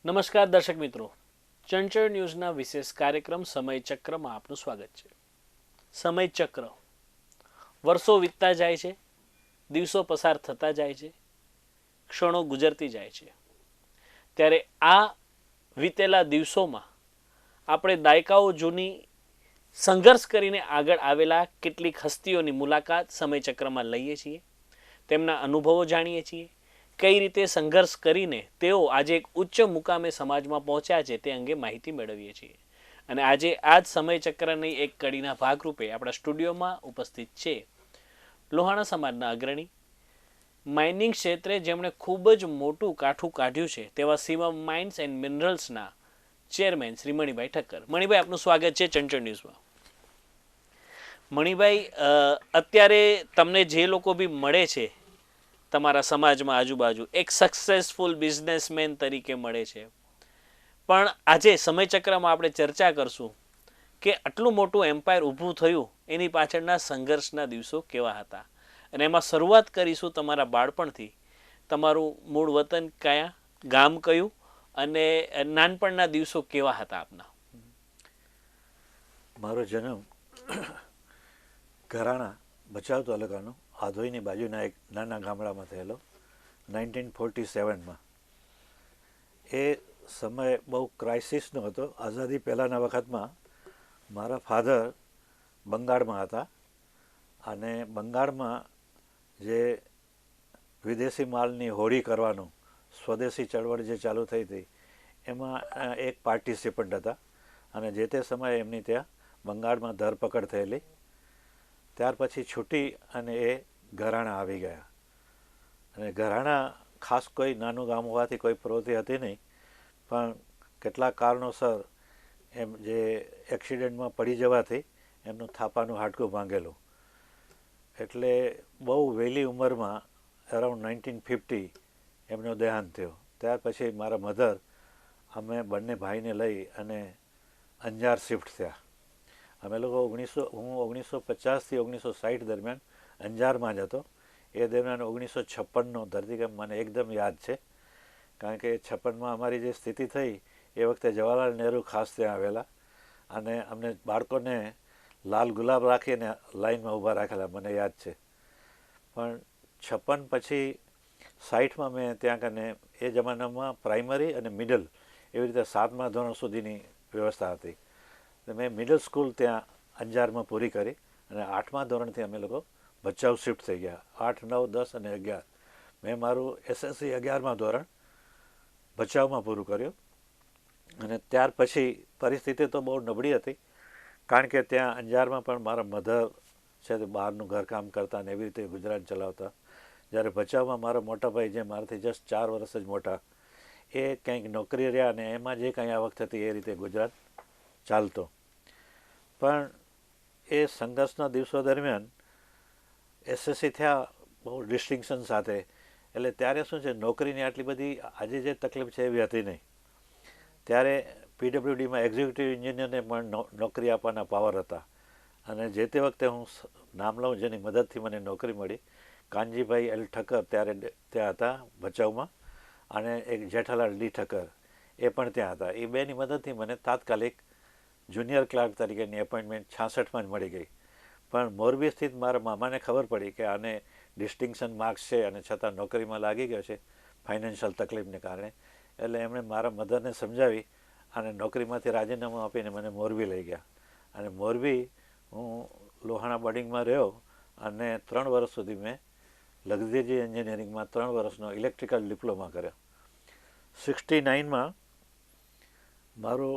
નમસ્કાર દર્શક મિત્રો, ચંચળ ન્યૂઝના વિશેષ કાર્યક્રમ સમય ચક્રમાં આપનું સ્વાગત છે. સમય ચક્ર વર્ષો વીતતા જાય છે, દિવસો પસાર થતા જાય છે, ક્ષણો ગુજરતી જાય છે. ત્યારે આ વીતેલા દિવસોમાં આપણે દાયકાઓ જૂની સંઘર્ષ કરીને આગળ આવેલા કેટલીક હસ્તીઓની મુલાકાત સમય ચક્રમાં લઈએ છીએ. તેમના અનુભવો જાણીએ છીએ. કઈ રીતે સંઘર્ષ કરીને તેઓ આજે એક ઉચ્ચ મુકામે સમાજમાં પહોંચ્યા છે તે અંગે માહિતી મેળવીએ છીએ. અને આજે આ જ સમય ચક્રની એક કડીના ભાગરૂપે આપણા સ્ટુડિયોમાં ઉપસ્થિત છે લોહાણા સમાજના અગ્રણી, માઇનિંગ ક્ષેત્રે જેમણે ખૂબ જ મોટું કાઠું કાઢ્યું છે તેવા શિવમ માઇન્સ એન્ડ મિનરલ્સના ચેરમેન શ્રી મણિભાઈ ઠક્કર. મણિભાઈ, આપનું સ્વાગત છે ચંચળ ન્યૂઝમાં. મણિભાઈ, અત્યારે તમને જે લોકો બી મળે છે તમારા સમાજમાં આજુબાજુ એક સક્સેસફુલ બિઝનેસમેન તરીકે મળે છે, પણ આજે સમયચક્રમાં આપણે ચર્ચા કરશું કે આટલું મોટું એમ્પાયર ઊભું થયું એની પાછળના સંઘર્ષના દિવસો કેવા હતા. અને એમાં શરૂઆત કરીશું તમારા બાળપણથી. તમારું મૂળ વતન કયા, ગામ કયું અને નાનપણના દિવસો કેવા હતા આપના? મારો જન્મ ઘરાણા ભચાઉ તાલુકાનો આધોઈની બાજુના એક નાના ગામડામાં થયેલો 1947માં. એ સમય બહુ ક્રાઇસિસનો હતો. આઝાદી પહેલાંના વખતમાં મારા ફાધર બંગાળમાં હતા અને બંગાળમાં જે વિદેશી માલની હોળી કરવાનું સ્વદેશી ચળવળ જે ચાલુ થઈ હતી એમાં એક પાર્ટિસિપન્ટ હતા અને જે તે સમયે એમની ત્યાં બંગાળમાં ધરપકડ થયેલી. ત્યાર પછી છૂટી અને એ ઘરાણા આવી ગયા. અને ઘરાણા ખાસ કોઈ નાનું ગામ હોવાથી કોઈ પ્રવૃત્તિ હતી નહીં, પણ કેટલાક કારણોસર એમ જે એક્સિડન્ટમાં પડી જવાથી એમનું થાપાનું હાડકું ભાંગેલું. એટલે બહુ વહેલી ઉંમરમાં અરાઉન્ડ 1950 એમનો દેહાંત થયો. ત્યાર પછી મારા મધર અમે બંને ભાઈને લઈ અને અંજાર શિફ્ટ થયા. અમે લોકો હું 1950થી 1960 દરમિયાન અંજારમાં જ હતો. એ દરમિયાન 1956નો ધરતીકંપ મને એકદમ યાદ છે, કારણ કે 56માં અમારી જે સ્થિતિ થઈ એ વખતે જવાહરલાલ નહેરુ ખાસ ત્યાં આવેલા અને અમને બાળકોને લાલ ગુલાબ રાખીને લાઈનમાં ઊભા રાખેલા, મને યાદ છે. પણ 56 પછી 60માં મેં ત્યાં કને એ જમાનામાં પ્રાઇમરી અને મિડલ એવી રીતે 7મા ધોરણ સુધીની વ્યવસ્થા હતી. મેં મિડલ સ્કૂલ ત્યાં અંજારમાં પૂરી કરી અને 8મા ધોરણથી અમે લોકો ભચાઉ શિફ્ટ થઈ ગયા. 8, 9, 10 અને 11 મેં મારું SSC 11મા ધોરણ ભચાઉમાં પૂરું કર્યું. અને ત્યાર પછી પરિસ્થિતિ તો બહુ નબળી હતી, કારણ કે ત્યાં અંજારમાં પણ મારા મધર છે તે બહારનું ઘરકામ કરતા ને એવી રીતે ગુજરાન ચલાવતા. જ્યારે ભચાઉમાં મારો મોટા ભાઈ, જે મારાથી જસ્ટ 4 વર્ષ જ મોટા, એ કંઈક નોકરી રહ્યા અને એમાં જે કંઈ આવક થતી એ રીતે ગુજરાન ચાલતો. પણ એ સંઘર્ષના દિવસો દરમિયાન SSC થયા બહુ ડિસ્ટિંક્શન સાથે. એટલે ત્યારે શું છે, નોકરીની આટલી બધી આજે જે તકલીફ છે એવી હતી નહીં. ત્યારે PWDમાં એક્ઝિક્યુટિવ એન્જિનિયરને પણ નોકરી આપવાના પાવર હતા. અને જે તે વખતે હું નામ લઉં જેની મદદથી મને નોકરી મળી, કાનજીભાઈ L. ઠક્કર ત્યારે ત્યાં હતા ભચાઉમાં, અને એક જેઠાલાલ D. ઠક્કર એ પણ ત્યાં હતા. એ બેની મદદથી મને તાત્કાલિક જુનિયર ક્લાર્ક તરીકેની એપોઇન્ટમેન્ટ 66માં જ મળી ગઈ. પણ મોરબી સ્થિત મારા મામાને ખબર પડી કે આને ડિસ્ટિંક્શન માર્ક્સ છે અને છતાં નોકરીમાં લાગી ગયો છે ફાઇનાન્શિયલ તકલીફને કારણે. એટલે એમણે મારા મધરને સમજાવી અને નોકરીમાંથી રાજીનામું આપીને મને મોરબી લઈ ગયા. અને મોરબી હું લોહાણા બોર્ડિંગમાં રહ્યો અને 3 વર્ષ સુધી મેં લક્ઝરી એન્જિનિયરિંગમાં 3 વર્ષનો ઇલેક્ટ્રિકલ ડિપ્લોમા કર્યો. 69માં મારું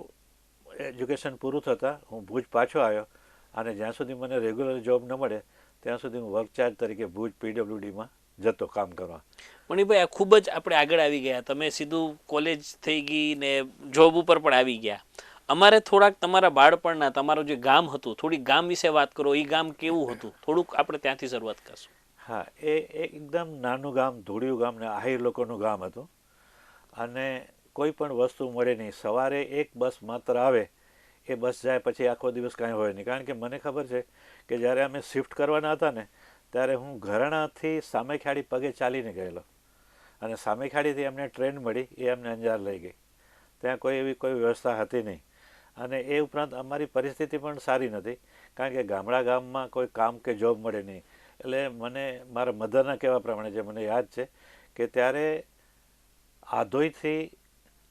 એજ્યુકેશન પૂરું થતાં હું ભુજ પાછો આવ્યો અને જ્યાં સુધી મને રેગ્યુલર જોબ ન મળે ત્યાં સુધી હું વર્ક ચાર્જ તરીકે ભુજ PWDમાં જતો કામ કરવા. મણિભાઈ, આ ખૂબ જ આપણે આગળ આવી ગયા. તમે સીધું કોલેજ થઈ ગઈ ને જોબ ઉપર પણ આવી ગયા. અમારે થોડાક તમારા બાળપણના, તમારું જે ગામ હતું, થોડી ગામ વિશે વાત કરો. એ ગામ કેવું હતું, થોડુંક આપણે ત્યાંથી શરૂઆત કરશું. હા, એ એકદમ નાનું ગામ, ધોળિયું ગામ ને આહિર લોકોનું ગામ હતું. અને કોઈ પણ વસ્તુ મળે નહીં. સવારે એક બસ માત્ર આવે, એ બસ જાય પછી આખો દિવસ કાંઈ હોય નહીં. કારણ કે મને ખબર છે કે જ્યારે અમે શિફ્ટ કરવાના હતા ને ત્યારે હું ઘરાણાથી સામેખાડી પગે ચાલીને ગયેલો અને સામેખાડીથી અમને ટ્રેન મળી, એ અમને અંજાર લઈ ગઈ. ત્યાં કોઈ એવી કોઈ વ્યવસ્થા હતી નહીં. અને એ ઉપરાંત અમારી પરિસ્થિતિ પણ સારી નથી, કારણ કે ગામમાં કોઈ કામ કે જોબ મળે નહીં. એટલે મને મારા મધરના કહેવા પ્રમાણે જે મને યાદ છે કે ત્યારે આધોઈથી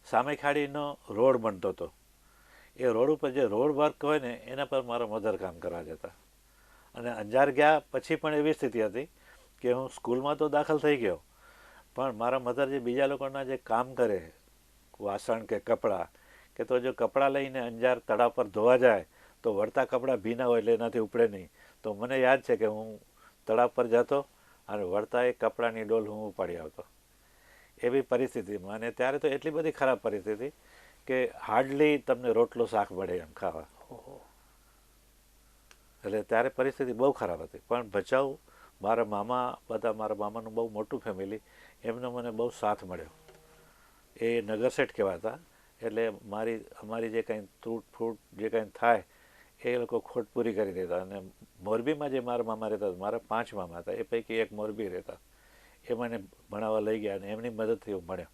સામેખાડીનો રોડ બનતો હતો. એ રોડ ઉપર જે રોડ વર્ક હોય ને એના પર મારા મધર કામ કરવા જતા. અને અંજાર ગયા પછી પણ એવી સ્થિતિ હતી કે હું સ્કૂલમાં તો દાખલ થઈ ગયો, પણ મારા મધર જે બીજા લોકોના જે કામ કરે, વાસણ કે કપડાં, કે તો જો કપડાં લઈને અંજાર તળાવ પર ધોવા જાય તો વળતા કપડાં ભીના હોય એટલે એનાથી ઉપડે નહીં. તો મને યાદ છે કે હું તળાવ પર જતો અને વળતા એ કપડાની ડોલ હું ઉપાડી આવતો. એવી પરિસ્થિતિમાં, અને ત્યારે તો એટલી બધી ખરાબ પરિસ્થિતિ કે હાર્ડલી તમને રોટલો શાક મળે એમ ખાવા. એટલે ત્યારે પરિસ્થિતિ બહુ ખરાબ હતી. પણ ભચાઉ મારા મામાનું બહુ મોટું ફેમિલી, એમનો મને બહુ સાથ મળ્યો. એ નગરસેઠ કહેવાતા. એટલે અમારી જે કંઈ તૂટ ફૂટ જે કંઈ થાય એ લોકો ખોટ પૂરી કરી દેતા. અને મોરબીમાં જે મારા મામા રહેતા, મારા 5 મામા હતા, એ પૈકી એક મોરબી રહેતા. એ મને ભણાવવા લઈ ગયા અને એમની મદદથી હું ભણ્યો.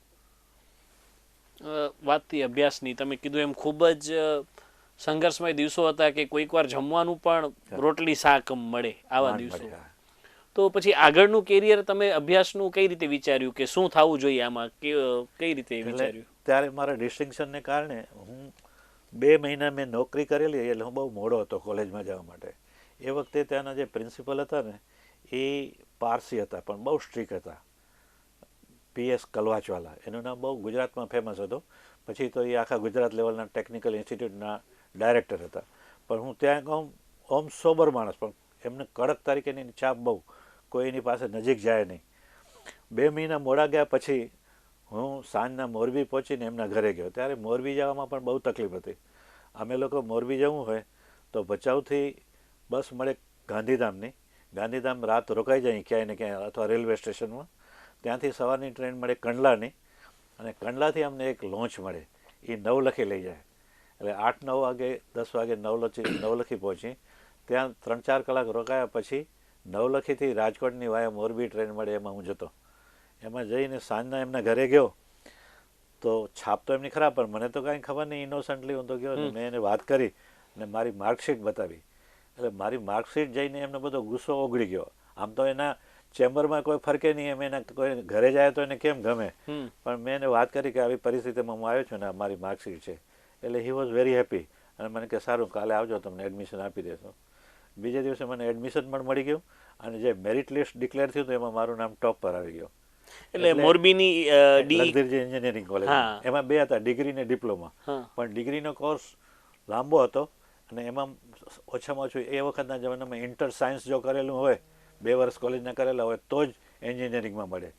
વાત થઈ અભ્યાસની, તમે કીધું એમ ખૂબ જ સંઘર્ષમય દિવસો હતા કે કોઈક વાર જમવાનું પણ રોટલી શાક મળે આવા દિવસો. તો પછી આગળનું કેરિયર તમે અભ્યાસનું કઈ રીતે વિચાર્યું કે શું થવું જોઈએ આમાં, કઈ રીતે વિચાર્યું? ત્યારે મારા ડિસ્ટિંક્શનને કારણે હું 2 મહિના મેં નોકરી કરેલી, એટલે હું બહુ મોડો હતો કોલેજમાં જવા માટે. એ વખતે ત્યાંના જે પ્રિન્સિપલ હતા ને એ પારસી હતા, પણ બહુ સ્ટ્રિક્ટ હતા. PS કલવાચવાલા, એનું નામ બહુ ગુજરાતમાં ફેમસ હતું. પછી તો એ આખા ગુજરાત લેવલના ટેકનિકલ ઇન્સ્ટિટ્યૂટના ડાયરેક્ટર હતા. પણ હું ત્યાં ઓમ સોબર માણસ, પણ એમને કડક તરીકેની છાપ બહુ, કોઈ એની પાસે નજીક જાય નહીં. 2 મહિના મોડા ગયા પછી હું સાંજના મોરબી પહોંચીને એમના ઘરે ગયો. ત્યારે મોરબી જવામાં પણ બહુ તકલીફ હતી. અમે લોકો મોરબી જવું હોય તો ભચાઉથી બસ મળે ગાંધીધામની, ગાંધીધામ રાત રોકાઈ જાય ક્યાંય ને ક્યાંય, અથવા રેલવે સ્ટેશનમાં. ત્યાંથી સવારની ટ્રેન મળે કંડલાની, અને કંડલાથી અમને એક લોન્ચ મળે, એ નવલખી લઈ જાય. એટલે 8-9 વાગે 10 વાગે નવલખી પહોંચી. ત્યાં 3-4 કલાક રોકાયા પછી નવલખીથી રાજકોટની વાયા મોરબી ટ્રેન મળે, એમાં હું જતો. એમાં જઈને સાંજના એમના ઘરે ગયો તો છાપ તો એમની ખરાબ, પણ મને તો કાંઈ ખબર નહીં, ઇનોસન્ટલી હું તો ગયો. મેં એને વાત કરી અને મારી માર્કશીટ બતાવી. એટલે મારી માર્કશીટ જઈને એમનો બધો ગુસ્સો ઓગળી ગયો. આમ તો એના ચેમ્બરમાં કોઈ ફરકે નહીં, એમ એના કોઈ ઘરે જાય તો એને કેમ ગમે, પણ મેં એને વાત કરી કે આવી પરિસ્થિતિમાં હું આવ્યો છું ને મારી માર્કશીટ છે. એટલે હી વોઝ વેરી હેપી અને મને કે સારું, કાલે આવજો, તમને એડમિશન આપી દેશો. બીજે દિવસે મને એડમિશન પણ મળી ગયું, અને જે મેરિટ લિસ્ટ ડિક્લેર થયું તો એમાં મારું નામ ટોપ પર આવી ગયો. એટલે મોરબીની લગધીર એન્જિનિયરિંગ કોલેજ, એમાં 2 હતા, ડિગ્રી ને ડિપ્લોમા. પણ ડિગ્રીનો કોર્સ લાંબો હતો, અને એમાં ઓછામાં ઓછું એ વખતના જમાનામાં ઇન્ટર સાયન્સ જો કરેલું હોય, 2 વર્ષ કોલેજના કરેલા હોય તો જ એન્જિનિયરિંગમાં મળે.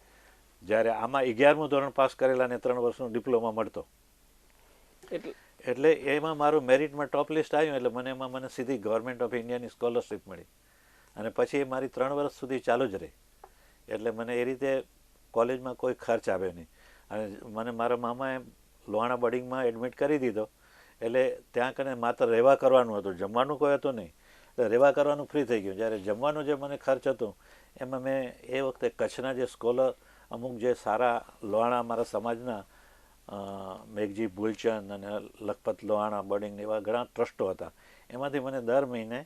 જ્યારે આમાં 11મું ધોરણ પાસ કરેલા ને 3 વર્ષનું ડિપ્લોમા મળતો. એટલે એમાં મારું મેરિટમાં ટોપ લિસ્ટ આવ્યું, એટલે મને સીધી ગવર્મેન્ટ ઓફ ઇન્ડિયાની સ્કોલરશીપ મળી. અને પછી એ મારી 3 વર્ષ સુધી ચાલુ જ રહી. એટલે મને એ રીતે કોલેજમાં કોઈ ખર્ચ આવ્યો નહીં. અને મને મારા મામાએ લોહાણા બોર્ડિંગમાં એડમિટ કરી દીધો. એટલે ત્યાં કને માત્ર રહેવા કરવાનું હતું, જમવાનું કોઈ હતું નહીં. એટલે રહેવા કરવાનું ફ્રી થઈ ગયું. જ્યારે જમવાનું જે મને ખર્ચ હતું એમાં મેં એ વખતે કચ્છના જે સ્કોલર, અમુક જે સારા લોહાણા અમારા સમાજના, મેઘજી ભૂલચંદ અને લખપત લોહાણા બોર્ડિંગ એવા ઘણા ટ્રસ્ટો હતા, એમાંથી મને દર મહિને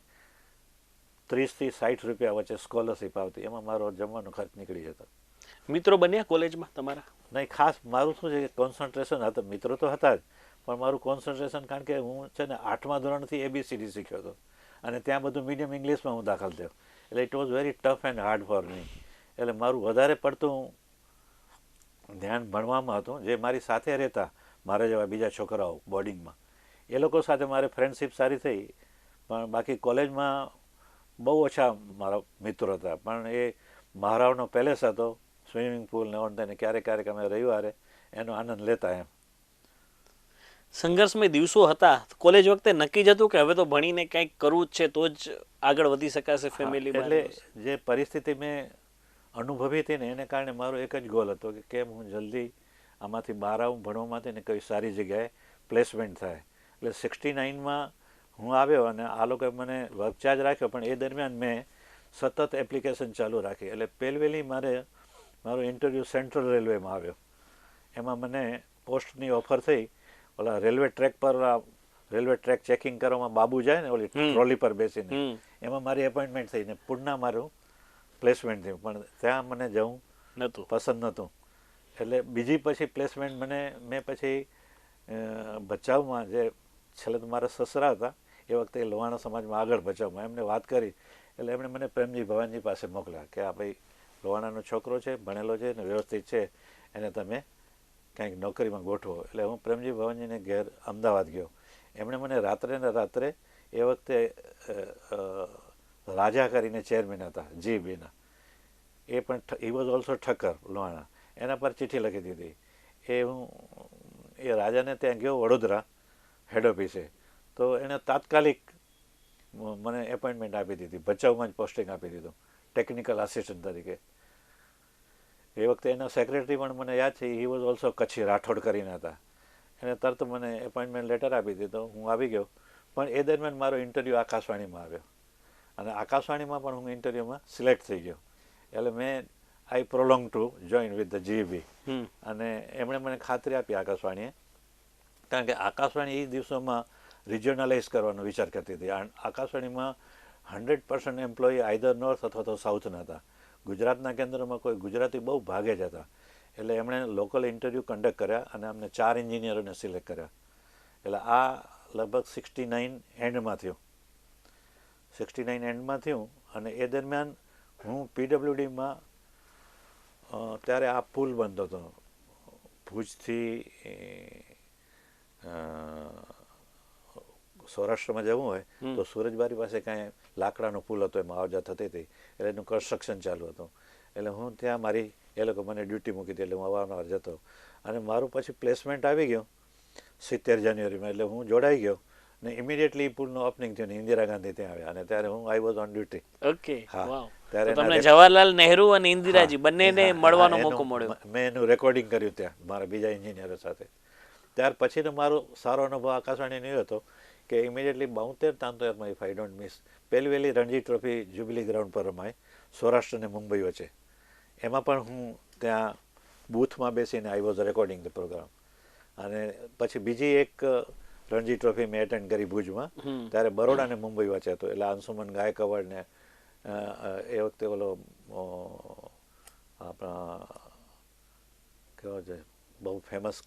30 થી 60 રૂપિયા વચ્ચે સ્કોલરશીપ આવતી. એમાં મારો જમવાનો ખર્ચ નીકળી જતો. મિત્રો બન્યા કોલેજમાં તમારા? નહીં, ખાસ મારું શું છે કે કોન્સન્ટ્રેશન હતા. મિત્રો તો હતા જ, પણ મારું કોન્સન્ટ્રેશન, કારણ કે હું છે ને 8મા ધોરણથી ABCD શીખ્યો હતો, અને ત્યાં બધું મીડિયમ ઇંગ્લિશમાં હું દાખલ થયો. એટલે it was very tough and hard for me. એટલે મારું વધારે પડતું ધ્યાન ભણવામાં હતું. જે મારી સાથે રહેતા મારા જેવા બીજા છોકરાઓ બોર્ડિંગમાં, એ લોકો સાથે મારે ફ્રેન્ડશીપ સારી થઈ, પણ બાકી કોલેજમાં બહુ ઓછા મારા મિત્રો હતા. પણ એ મહારાવનો પેલેસ હતો, સ્વિમિંગ પુલ ને ઓન, ક્યારેક અમે રવિવારે એનો આનંદ લેતા. એમ સંઘર્ષમય દિવસો હતા. કોલેજ વખતે નક્કી જ હતું કે હવે તો ભણીને કંઈક કરવું જ છે તો જ આગળ વધી શકાશે ફેમિલીમાં? એટલે જે પરિસ્થિતિ મેં અનુભવી હતી ને એને કારણે મારો એક જ ગોલ હતો કે કેમ હું જલ્દી આમાંથી બહાર આવું ભણવામાંથી, ને કઈ સારી જગ્યાએ પ્લેસમેન્ટ થાય. એટલે 69માં હું આવ્યો, અને આ લોકોએ મને વર્ક ચાર્જ રાખ્યો, પણ એ દરમિયાન મેં સતત એપ્લિકેશન ચાલુ રાખી. એટલે પહેલવેલી મારો ઇન્ટરવ્યૂ સેન્ટ્રલ રેલવેમાં આવ્યો. એમાં મને પોસ્ટની ઓફર થઈ, ઓલા રેલવે ટ્રેક પર રેલવે ટ્રેક ચેકિંગ કરવામાં બાબુ જાય ને ઓલી ટ્રોલી પર બેસીને, એમાં મારી એપોઇન્ટમેન્ટ થઈ ને પૂર્ણા મારું પ્લેસમેન્ટ થયું, પણ ત્યાં મને જવું નતું પસંદ નહોતું. એટલે બીજી પછી પ્લેસમેન્ટ મેં પછી ભચાઉમાં જે છેલ્લે તો મારા સસરા હતા એ વખતે લોહાણા સમાજમાં આગળ ભચાઉમાં એમને વાત કરી એટલે એમણે મને પ્રેમજી ભવાનજી પાસે મોકલ્યા કે આ ભાઈ લોહાણાનો છોકરો છે, ભણેલો છે ને વ્યવસ્થિત છે, એને તમે કંઈક નોકરીમાં ગોઠવો. એટલે હું પ્રેમજી ભવાનજીને ઘેર અમદાવાદ ગયો. એમણે મને રાત્રે ને રાત્રે એ વખતે રાજા કરીને ચેરમેન હતા જીબીના, એ પણ હી વોઝ ઓલ્સો ઠક્કર લોહાણા, એના પર ચિઠ્ઠી લખી દીધી. એ રાજાને ત્યાં ગયો વડોદરા હેડ ઓફિસે, તો એણે તાત્કાલિક મને એપોઇન્ટમેન્ટ આપી દીધી, ભચાઉમાં જ પોસ્ટિંગ આપી દીધું ટેકનિકલ આસિસ્ટન્ટ તરીકે. એ વખતે એના સેક્રેટરી પણ મને યાદ છે, હી વોઝ ઓલ્સો કચ્છી, રાઠોડ કરીને હતા. એને તરત મને એપોઇન્ટમેન્ટ લેટર આપી દીધો, હું આવી ગયો. પણ એ દરમિયાન મારો ઇન્ટરવ્યૂ આકાશવાણીમાં આવ્યો અને આકાશવાણીમાં પણ હું ઇન્ટરવ્યૂમાં સિલેક્ટ થઈ ગયો. એટલે I prolong to join with the GB. અને એમણે મને ખાતરી આપી આકાશવાણીએ, કારણ કે આકાશવાણી એ દિવસોમાં રિજિયોનલાઇઝ કરવાનો વિચાર કરતી હતી. આકાશવાણીમાં 100% એમ્પ્લોયી આઈધર નોર્થ અથવા તો સાઉથના હતા. ગુજરાતના કેન્દ્રમાં કોઈ ગુજરાતી બહુ ભાગે જ હતા. એટલે એમણે લોકલ ઇન્ટરવ્યૂ કન્ડક્ટ કર્યા અને અમને 4 એન્જિનિયરોને સિલેક્ટ કર્યા. એટલે આ લગભગ 69 એન્ડમાં થયું. 69 એન્ડમાં થયું. અને એ દરમિયાન હું પીડબ્લ્યુડીમાં ત્યારે આ પુલ બનતો હતો ભુજથી સૌરાષ્ટ્રમાં જવું હોય તો સુરજબારી પાસે કાંઈ લાકડાનો પુલ હતો, એમાં આવજા થતી હતી. એટલે એનું કન્સ્ટ્રક્શન ચાલુ હતું. એટલે હું ત્યાં મારી એ લોકો મને ડ્યુટી મૂકી હતી, એટલે હું અવારનવાર જતો. અને મારું પછી પ્લેસમેન્ટ આવી ગયું 70 જાન્યુઆરીમાં. એટલે હું જોડાઈ ગયો ને ઇમિડિયેટલી પુલનું ઓપનિંગ થયું ને ઇન્દિરા ગાંધી ત્યાં આવ્યા અને ત્યારે હું I was on duty. Okay, હા, ત્યારે તમને જવાહરલાલ નહેરુ અને ઇન્દિરાજી બંનેને મળવાનો મોકો મળ્યો. મેં એનું રેકોર્ડિંગ કર્યું ત્યાં મારા બીજા એન્જિનિયરો સાથે. ત્યાર પછીનો મારો સારો અનુભવ આકાશવાણીનો એ હતો કે immediately 72-73 if I don't miss પહેલી રણજી ટ્રોફી જ્યુબિલી ગ્રાઉન્ડ પર રમાય સૌરાષ્ટ્ર અને મુંબઈ વચ્ચે. એમાં પણ હું ત્યાં બૂથમાં બેસીને I was recording the program. અને પછી બીજી એક રણજી ટ્રોફી મેં એટેન્ડ કરી ભુજમાં, ત્યારે બરોડા અને મુંબઈ વચ્ચે હતો. એટલે અંશુમન ગાયકવાડ ને એ વખતે ઓલો આપણા કેવો છે બહુ ફેમસ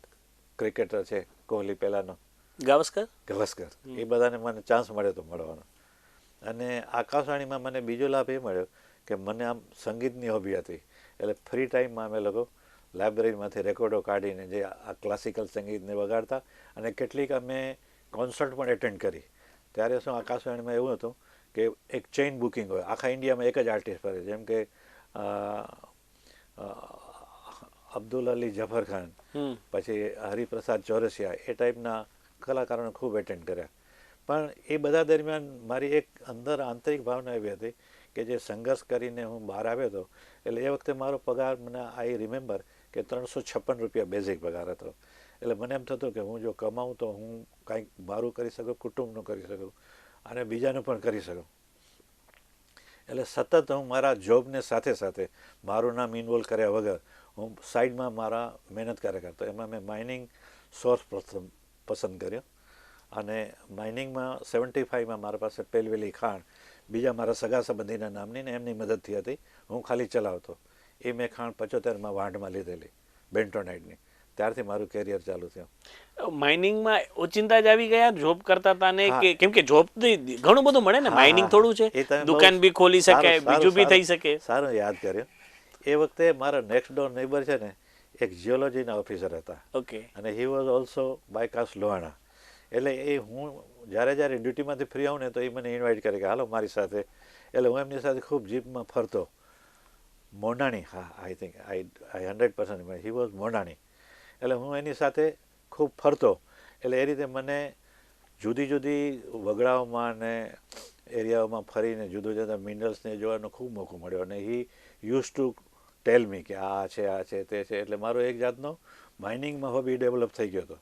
ક્રિકેટર છે કોહલી પહેલાંનો, ગવાસ્કર, એ બધાને મને ચાન્સ મળ્યો હતો મળવાનો. અને આકાશવાણીમાં મને બીજો લાભ એ મળ્યો કે મને આમ સંગીતની હોબી હતી. એટલે ફ્રી ટાઈમમાં અમે લોકો લાઇબ્રેરીમાંથી રેકોર્ડો કાઢીને જે આ ક્લાસિકલ સંગીતને વગાડતા અને કેટલીક અમે કોન્સર્ટ પણ એટેન્ડ કરી. ત્યારે શું આકાશવાણીમાં એવું હતું કે એક ચેઇન બુકિંગ હોય, આખા ઇન્ડિયામાં એક જ આર્ટિસ્ટ ફરે, જેમ કે અબ્દુલ અલી જફર ખાન, પછી હરિપ્રસાદ ચોરસિયા, એ ટાઈપના કલાકારોને ખૂબ એટેન્ડ કર્યા. પણ એ બધા દરમિયાન મારી એક અંદર આંતરિક ભાવના એવી હતી કે જે સંઘર્ષ કરીને હું બહાર આવ્યો હતો. એટલે એ વખતે મારો પગાર મને આઈ રિમેમ્બર કે 356 રૂપિયા બેઝિક પગાર હતો. એટલે મને એમ થતું કે હું જો કમાઉં તો હું કાંઈક મારું કરી શકું, કુટુંબનું કરી શકું અને બીજાનું પણ કરી શકું. એટલે સતત હું મારા જોબને સાથે સાથે મારું નામ ઇન્વોલ્વ કર્યા વગર હું સાઈડમાં મારા મહેનત કર્યા કરતો. એમાં મેં માઇનિંગ સોર્સ પસંદ કર્યો અને માઇનિંગમાં 75માં મારા પાસે પેલવેલી ખાણ બીજા મારા સગા સંબંધીના નામની ને એમની મદદથી હતી, હું ખાલી ચલાવતો. એ મેં ખાણ 75માં વાંઢમાં લીધેલી બેન્ટોનાઇટની. ત્યારથી મારું કેરિયર ચાલુ થયું. માઇનિંગમાં ઓચિંતા જ આવી ગયા જોબ કરતા હતા ને, કેમ કે જોબ ઘણું બધું મળે ને, માઇનિંગ થોડું છે, દુકાન બી ખોલી શકે, બીજું બી થઈ શકે. સારું યાદ કર્યું. એ વખતે મારા નેક્સ્ટ ડોર નેબર છે ને એક જીઓલોજીના ઓફિસર હતા. ઓકે. અને he was also by caste Lohana. એટલે એ હું જ્યારે ડ્યુટીમાંથી ફ્રી આવું ને તો એ મને ઇન્વાઇટ કરે કે હાલો મારી સાથે. એટલે હું એમની સાથે ખૂબ જીપમાં ફરતો. મોંડાણી, હા, I think I 100% he was મોંડાણી. એટલે હું એની સાથે ખૂબ ફરતો. એટલે એ રીતે મને જુદી જુદી વગડાઓમાં ને એરિયાઓમાં ફરીને જુદા જુદા મિનરલ્સને જોવાનો ખૂબ મોકો મળ્યો. અને હી યુઝ ટુ ટેલ મી કે આ છે તે છે. એટલે મારો એક જાતનો માઇનિંગમાં હોબી ડેવલપ થઈ ગયો હતો.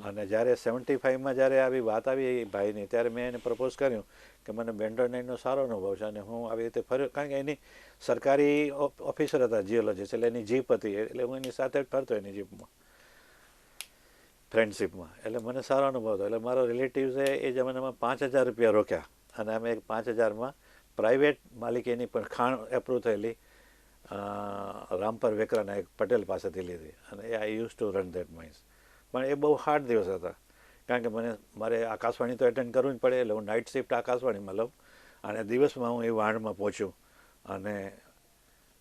અને જ્યારે 75માં જ્યારે આવી વાત આવી એ ભાઈની, ત્યારે મેં એને પ્રપોઝ કર્યું કે મને બેન્ટોનાઇટનો સારો અનુભવ છે અને હું આવી રીતે ફર્યો, કારણ કે એની સરકારી ઓફિસર હતા જીઓલોજીસ્ટ, એટલે એની જીપ હતી, એટલે હું એની સાથે જ ફરતો એની જીપમાં. ફ્રેન્ડશીપમાં. એટલે મને સારો અનુભવ હતો. એટલે મારો રિલેટિવ્સે એ જમાનામાં 5,000 રૂપિયા રોક્યા અને અમે 5,000માં પ્રાઇવેટ માલિકીની પણ ખાણ એપ્રુવ થયેલી રામપર વેકરાના એક પટેલ પાસેથી લીધી અને I use to run that mines. પણ એ બહુ હાર્ડ દિવસ હતા કારણ કે મારે આકાશવાણી તો એટેન્ડ કરવું જ પડે. એટલે હું નાઇટ શિફ્ટ આકાશવાણીમાં લઉં અને દિવસમાં હું એ વાણમાં પહોંચ્યું અને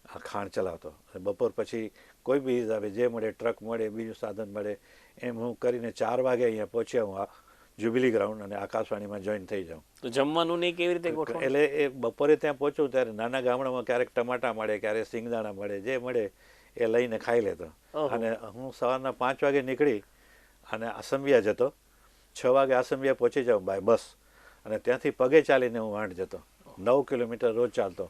આ ખાણ ચલાવતો. બપોર પછી કોઈ બી હિસાબે જે મળે, ટ્રક મળે, બીજું સાધન મળે, એમ હું કરીને 4 વાગે અહીંયા પહોંચ્યા હું આ જ્યુબિલી ગ્રાઉન્ડ અને આકાશવાણીમાં જોઈન થઈ જાઉં. તો જમવાનું નહીં કેવી રીતે ગોઠવો? એટલે એ બપોરે ત્યાં પહોંચું ત્યારે નાના ગામડામાં ક્યારેક ટમાટા મળે, ક્યારેક સિંગદાણા મળે, જે મળે એ લઈને ખાઈ લેતો. અને હું સવારના 5 વાગે નીકળી અને આસંબિયા જતો. 6 વાગે આસંબિયા પહોંચી જાઉં બાય બસ અને ત્યાંથી પગે ચાલીને હું વાંઢ જતો. 9 કિલોમીટર રોજ ચાલતો.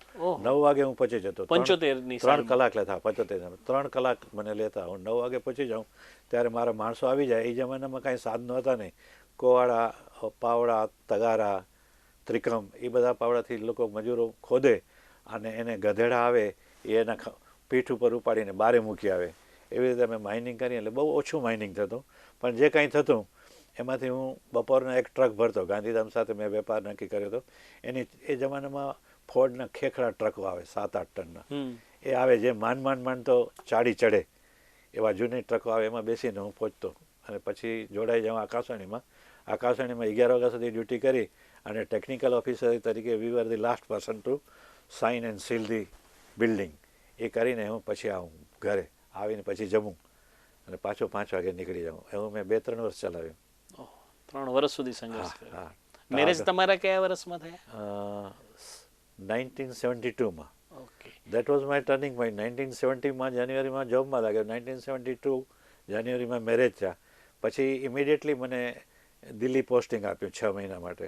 9 વાગે હું પહોંચી જતો. 75 3 કલાક લેતા. 75 3 કલાક મને લેતા. હું 9 વાગે પહોંચી જાઉં ત્યારે મારા માણસો આવી જાય. એ જમાનામાં કાંઈ સાધનો હતા નહીં. કોવાડા, પાવડા, તગારા, ત્રિકમ એ બધા પાવડાથી લોકો મજૂરો ખોદે અને એને ગધેડા આવે એ એના પીઠ ઉપર ઉપાડીને બારે મૂકી આવે. એવી રીતે અમે માઇનિંગ કરીએ. એટલે બહુ ઓછું માઇનિંગ થતું પણ જે કાંઈ થતું એમાંથી હું બપોરના એક ટ્રક ભરતો. ગાંધીધામ સાથે મેં વેપાર નક્કી કર્યો હતો. એ જમાનામાં ફોર્ડના ખેખડા ટ્રકો આવે 7-8 ટનના. એ આવે જે માંડ તો ચાડી ચડે એવા જૂની ટ્રકો આવે. એમાં બેસીને હું પહોંચતો અને પછી જોડાઈ જાઉં આકાશવાણીમાં. આકાશવાણીમાં 11 વાગ્યા સુધી ડ્યુટી કરી અને ટેકનિકલ ઓફિસર તરીકે we were the last person to sign and seal the building. એ કરીને હું પછી આવું ઘરે આવીને પછી જમું અને પાછો 5 વાગે નીકળી જાઉં. એવું મેં 2-3 વર્ષ ચલાવ્યું. 3 વર્ષ સુધી સંઘર્ષ કર્યો. હા. મેરેજ તમારા કયા વર્ષમાં થયા? 1972માં. Okay. That was my turning point. 1970માં જાન્યુઆરીમાં જોબમાં લાગ્યો. 1972 જાન્યુઆરીમાં મેરેજ થયા. પછી ઇમિડિયેટલી મને દિલ્હી પોસ્ટિંગ આપ્યું 6 મહિના માટે